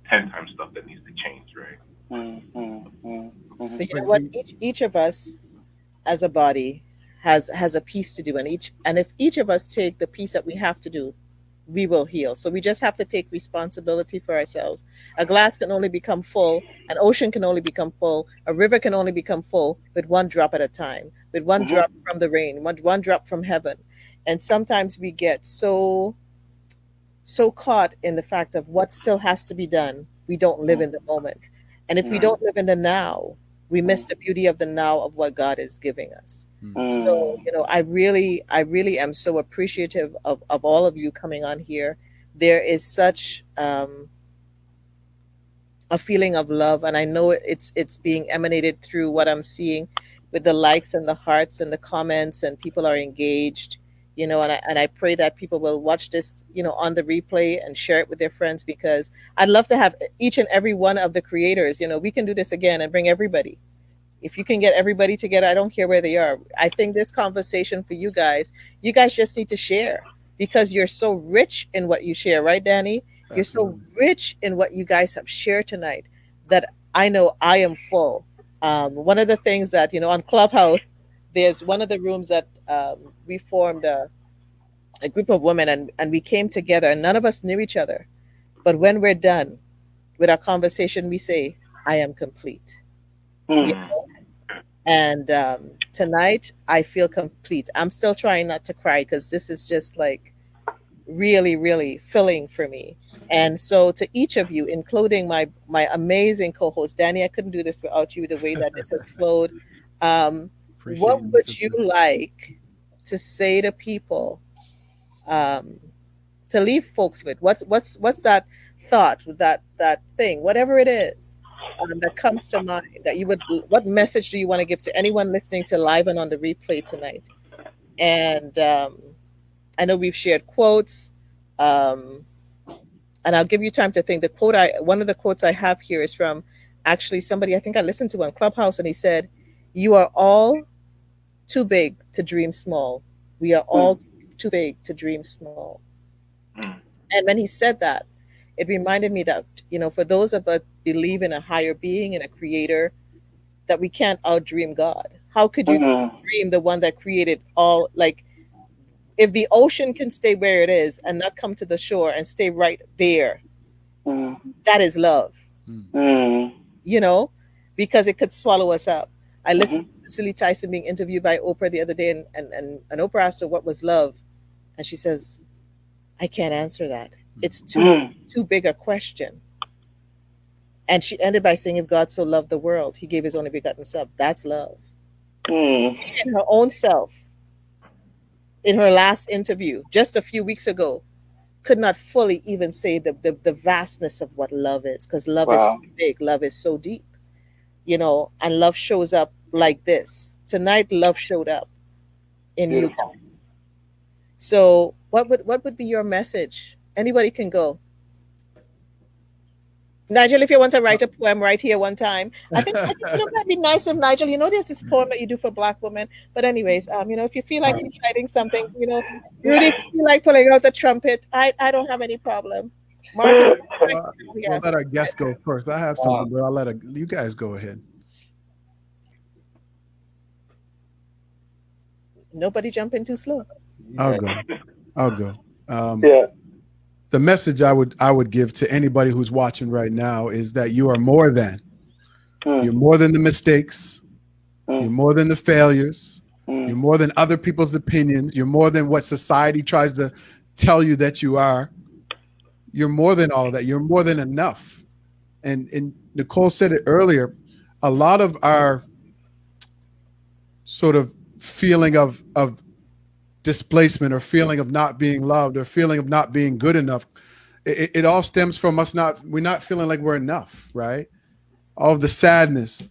10 times stuff that needs to change, right? But you know what? Each of us as a body has a piece to do, and if each of us take the piece that we have to do, we will heal. So we just have to take responsibility for ourselves. A glass can only become full, an ocean can only become full, a river can only become full with one drop at a time, with one drop from the rain, one drop from heaven. And sometimes we get so caught in the fact of what still has to be done, we don't live in the moment. And if we don't live in the now, we miss the beauty of the now of what God is giving us. So, I really am so appreciative of all of you coming on here. There is such a feeling of love, and I know it's being emanated through what I'm seeing with the likes and the hearts and the comments, and people are engaged. And I pray that people will watch this, on the replay and share it with their friends, because I'd love to have each and every one of the creators. We can do this again and bring everybody. If you can get everybody together, I don't care where they are. I think this conversation for you guys just need to share, because you're so rich in what you share, right, Danny? You're so rich in what you guys have shared tonight that I know I am full. One of the things that, on Clubhouse, there's one of the rooms that we formed a group of women, and we came together, and none of us knew each other. But when we're done with our conversation, we say, I am complete. And tonight I feel complete. I'm still trying not to cry, because this is just like really, really filling for me. And so to each of you, including my amazing co-host Danny, I couldn't do this without you, the way that this has flowed. What would you like to say to people, to leave folks with? What's that thought, that thing, whatever it is, that comes to mind, that what message do you want to give to anyone listening to live and on the replay tonight? And I know we've shared quotes, and I'll give you time to think. One of the quotes I have here is from actually somebody I think I listened to on Clubhouse, and he said, "You are all too big to dream small. We are all too big to dream small." And when he said that, it reminded me that, for those of us believe in a higher being and a creator, that we can't outdream God. How could you dream the one that created all? Like, if the ocean can stay where it is and not come to the shore and stay right there, that is love. Because it could swallow us up. I listened to Cicely Tyson being interviewed by Oprah the other day, and Oprah asked her what was love, and she says, I can't answer that. It's too big a question. And she ended by saying, if God so loved the world, he gave his only begotten son. That's love. In her own self, in her last interview, just a few weeks ago, could not fully even say the vastness of what love is, because love is so big, love is so deep, and love shows up like this. Tonight, love showed up in you guys. So what would be your message? Anybody can go. Nigel, if you want to write a poem right here one time, I think that'd be nice of Nigel. There's this poem that you do for Black women. But anyways, if you feel like reciting something, Rudy, if you feel like pulling out the trumpet, I don't have any problem. Mark, We'll let our guest go first. I have something, but I'll let you guys go ahead. Nobody jump in too slow. I'll go. Yeah. The message I would give to anybody who's watching right now is that you are more than. You're more than the mistakes. You're more than the failures. You're more than other people's opinions. You're more than what society tries to tell you that you are. You're more than all of that. You're more than enough. And Nicole said it earlier, a lot of our sort of feeling of displacement or feeling of not being loved or feeling of not being good enough, it all stems from us we're not feeling like we're enough, right? All of the sadness,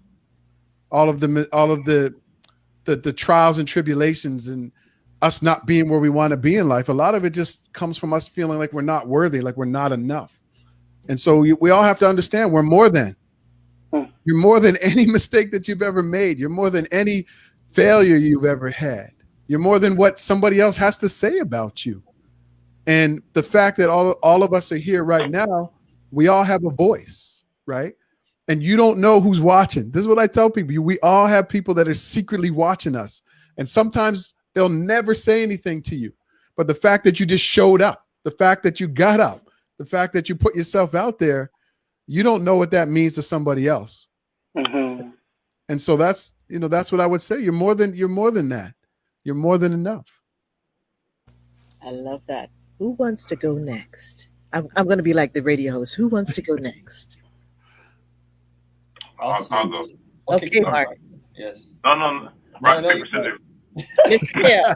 all of the trials and tribulations and us not being where we want to be in life, a lot of it just comes from us feeling like we're not worthy, like we're not enough. And so we all have to understand we're more than. You're more than any mistake that you've ever made. You're more than any failure you've ever had. You're more than what somebody else has to say about you. And the fact that all of us are here right now, we all have a voice, right? And you don't know who's watching. This is what I tell people. We all have people that are secretly watching us. And sometimes they'll never say anything to you. But the fact that you just showed up, the fact that you got up, the fact that you put yourself out there, you don't know what that means to somebody else. Mm-hmm. And so that's what I would say. You're more than that. You're more than enough. I love that. Who wants to go next? I'm going to be like the radio host. Who wants to go next? I'll go. Okay, Mark. Yes. No. Rock, paper, scissors. Yeah.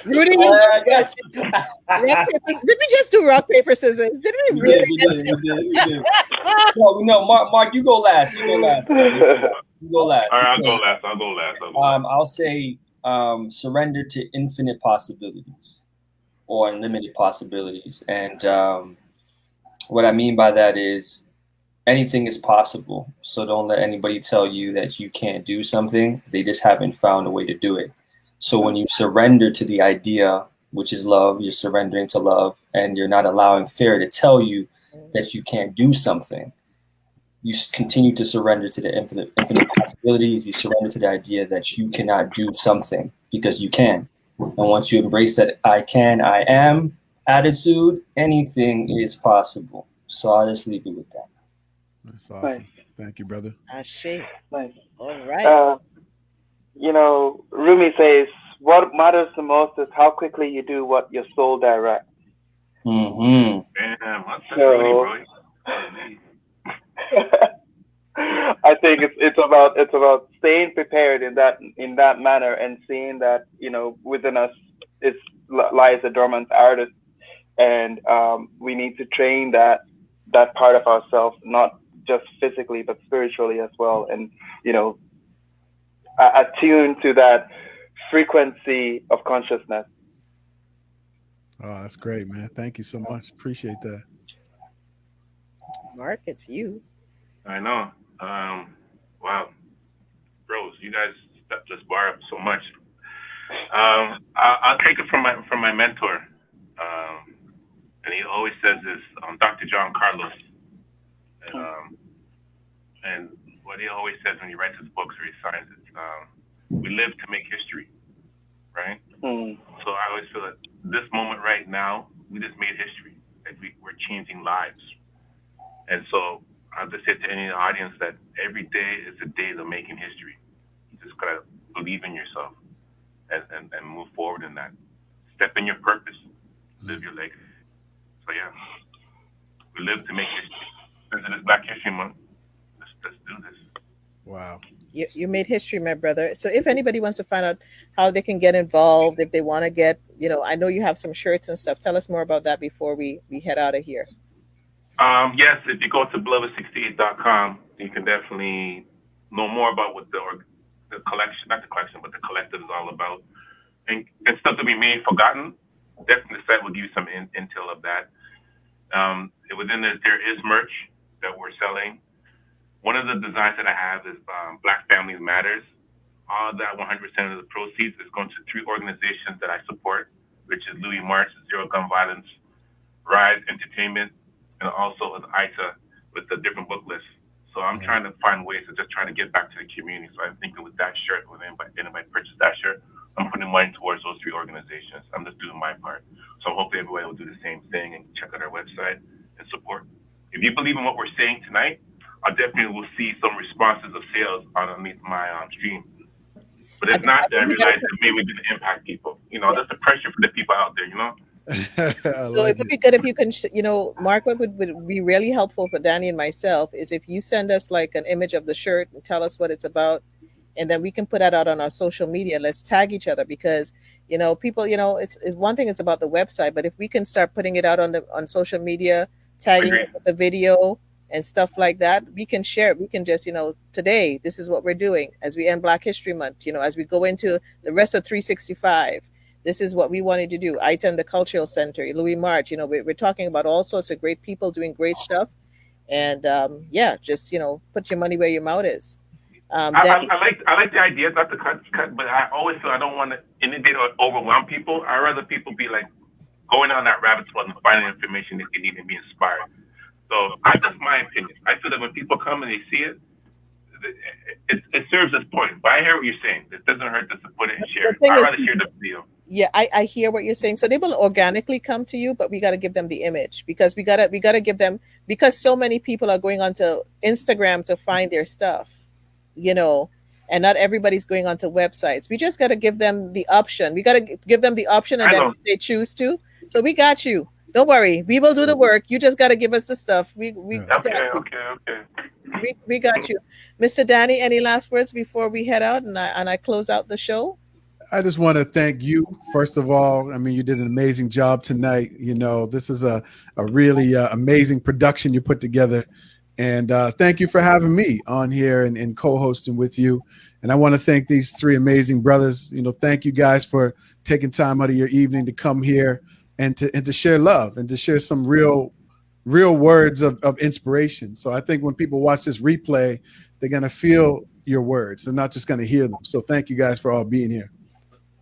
Rudy, rock, paper, did we just do rock, paper, scissors? Did we really? We did. No, Mark, you go last. You go last. You go last. All right, I'll go last. I'll say surrender to infinite possibilities or unlimited possibilities. And what I mean by that is anything is possible. So don't let anybody tell you that you can't do something. They just haven't found a way to do it. So when you surrender to the idea, which is love, you're surrendering to love, and you're not allowing fear to tell you that you can't do something. You continue to surrender to the infinite possibilities. You surrender to the idea that you cannot do something because you can. And once you embrace that I can, I am attitude, anything is possible. So I'll just leave it with that. That's awesome. Nice. Thank you, brother. Nice. All right. Rumi says, what matters the most is how quickly you do what your soul directs. Mm-hmm. Damn, what's that really, I think it's about staying prepared in that manner and seeing that within us lies a dormant artist, and we need to train that part of ourselves, not just physically but spiritually as well, and attune to that frequency of consciousness. Oh, that's great, man. Thank you so much. Appreciate that. Mark, it's you. I know. Wow. Bros, you guys stepped this bar up so much. I'll take it from my mentor. And he always says this, Dr. John Carlos. And what he always says when he writes his books or he signs it, we live to make history, right? So I always feel that this moment right now, we just made history. Like we're changing lives. And so I'll just say to any audience that every day is a day of making history. You just gotta believe in yourself and move forward in that. Step in your purpose, live your legacy. So yeah, we live to make history. This is Black History Month. Let's do this. Wow. You made history, my brother. So if anybody wants to find out how they can get involved, if they want to get, I know you have some shirts and stuff. Tell us more about that before we head out of here. Yes, if you go to beloved68.com, you can definitely know more about what the collection, not the collection, but the collective is all about. and stuff that we may have forgotten. Definitely, the site will give you some intel of that. Within this, there is merch that we're selling. One of the designs that I have is Black Families Matters. All of that 100% of the proceeds is going to 3 organizations that I support, which is Liwi March, Zero Gun Violence, Rise Entertainment, and also with ITA with the different book lists. So I'm trying to find ways to just try to get back to the community. So I'm thinking with that shirt, when anybody purchases that shirt, I'm putting money towards those 3 organizations. I'm just doing my part. So hopefully everybody will do the same thing and check out our website and support. If you believe in what we're saying tonight, I definitely will see some responses of sales underneath my stream. But if not, then I realize that maybe we didn't impact people. That's the pressure for the people out there, So it would be good if you can, Mark, what would be really helpful for Danny and myself is if you send us like an image of the shirt and tell us what it's about, and then we can put that out on our social media. Let's tag each other because, people, it's one thing is about the website, but if we can start putting it out on social media, tagging it with the video and stuff like that, we can share it. We can just, today, this is what we're doing as we end Black History Month, as we go into the rest of 365. This is what we wanted to do. I attend the Cultural Center, Liwi March. We're talking about all sorts of great people doing great stuff. And just, put your money where your mouth is. I like the idea, not to cut, but I always feel I don't want to inundate or overwhelm people. I'd rather people be like going down that rabbit hole and finding information that they need and be inspired. So that's my opinion. I feel that when people come and they see it, it serves its point. But I hear what you're saying. It doesn't hurt to put it and share it. I'd rather share the video. Yeah, I hear what you're saying. So they will organically come to you, but we got to give them the image because we gotta give them, because so many people are going onto Instagram to find their stuff, and not everybody's going onto websites. We just got to give them the option. We got to give them the option, and then if they choose to. So we got you. Don't worry, we will do the work. You just got to give us the stuff. We got you, Mr. Danny. Any last words before we head out and I close out the show? I just want to thank you, first of all. I mean, you did an amazing job tonight. This is a really amazing production you put together. And thank you for having me on here and co-hosting with you. And I want to thank these 3 amazing brothers. Thank you guys for taking time out of your evening to come here and to share love and to share some real words of inspiration. So I think when people watch this replay, they're going to feel your words. They're not just going to hear them. So thank you guys for all being here.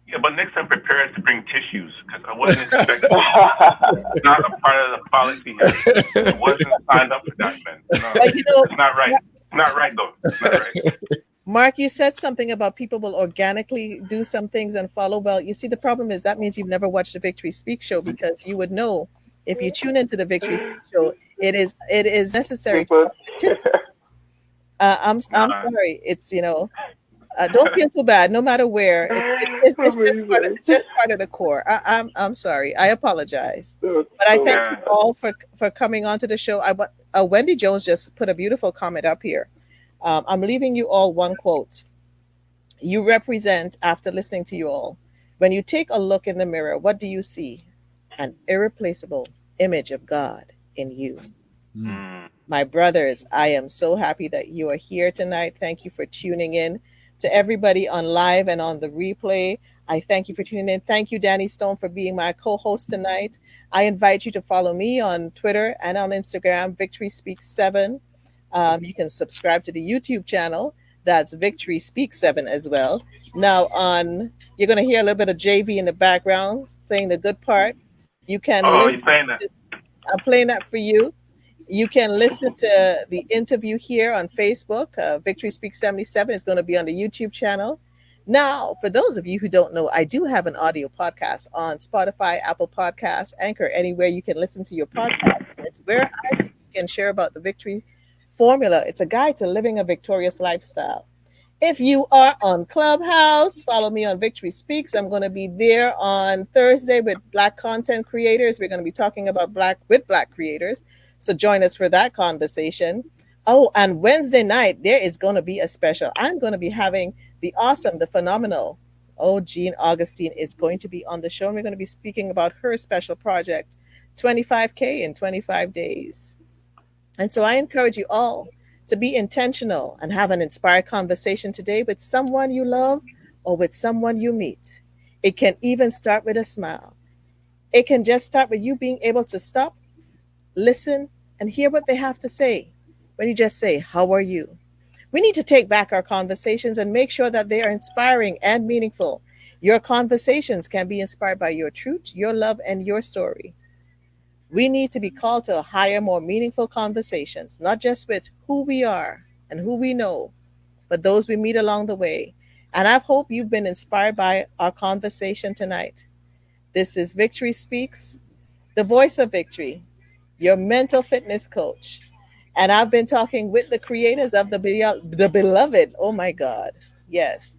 Yeah, but next time prepare us to bring tissues because I wasn't expecting it's not a part of the policy here. I wasn't signed up for that, man. No, it's not right. It's not right, though. It's not right. Mark, you said something about people will organically do some things and follow. Well, you see, the problem is that means you've never watched the Victory Speak show because you would know if you tune into the Victory Speak show, it is necessary to participate. I'm sorry. It's, don't feel too bad, no matter where. It's just part of the core. I'm sorry. I apologize. But I thank you all for coming onto the show. Wendy Jones just put a beautiful comment up here. I'm leaving you all one quote. You represent, after listening to you all, when you take a look in the mirror, what do you see? An irreplaceable image of God in you. My brothers, I am so happy that you are here tonight. Thank you for tuning in. To everybody on live and on the replay, I thank you for tuning in. Thank you, Danny Stone, for being my co-host tonight. I invite you to follow me on Twitter and on Instagram, Victory Speaks 7. You can subscribe to the YouTube channel. That's Victory Speaks 7 as well. Now, you're going to hear a little bit of JV in the background, playing the good part. You can listen. Playing that. I'm playing that for you. You can listen to the interview here on Facebook. Victory Speaks 77 is going to be on the YouTube channel. Now, for those of you who don't know, I do have an audio podcast on Spotify, Apple Podcasts, Anchor, anywhere you can listen to your podcast. It's where I speak and share about the Victory Formula. It's a guide to living a victorious lifestyle. If you are on Clubhouse, follow me on Victory Speaks. I'm going to be there on Thursday with Black content creators. We're going to be talking about Black creators. So join us for that conversation. Oh, and Wednesday night, there is going to be a special. I'm going to be having the awesome, the phenomenal, Jean Augustine is going to be on the show. And we're going to be speaking about her special project, 25K in 25 days. And so I encourage you all to be intentional and have an inspired conversation today with someone you love or with someone you meet. It can even start with a smile. It can just start with you being able to stop, listen, and hear what they have to say. When you just say, "How are you?" We need to take back our conversations and make sure that they are inspiring and meaningful. Your conversations can be inspired by your truth, your love, and your story. We need to be called to higher, more meaningful conversations, not just with who we are and who we know, but those we meet along the way. And I hope you've been inspired by our conversation tonight. This is Victory Speaks, the voice of victory, your mental fitness coach. And I've been talking with the creators of the beloved. Oh my God. Yes.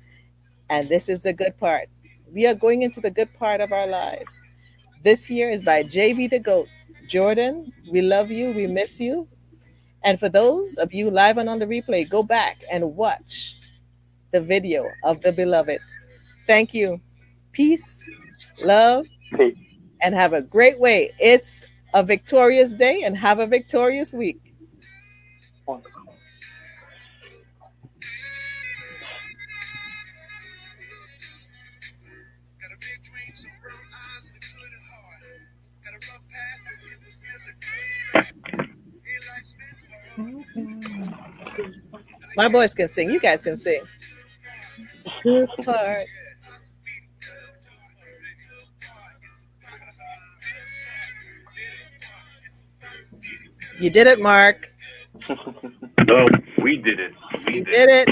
And this is the good part. We are going into the good part of our lives. This year is by JV the GOAT. Jordan, we love you. We miss you. And for those of you live and on the replay, go back and watch the video of the beloved. Thank you. Peace, love, Peace. and have a great way. It's a victorious day and have a victorious week. Wonderful. My boys can sing. You guys can sing. Good part. You did it, Mark. No, we did it. You did it.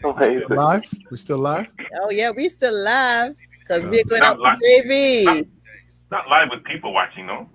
Amazing. Live? We still live? Oh yeah, we still live because we're going Not up live. with JV. Not live with people watching, no.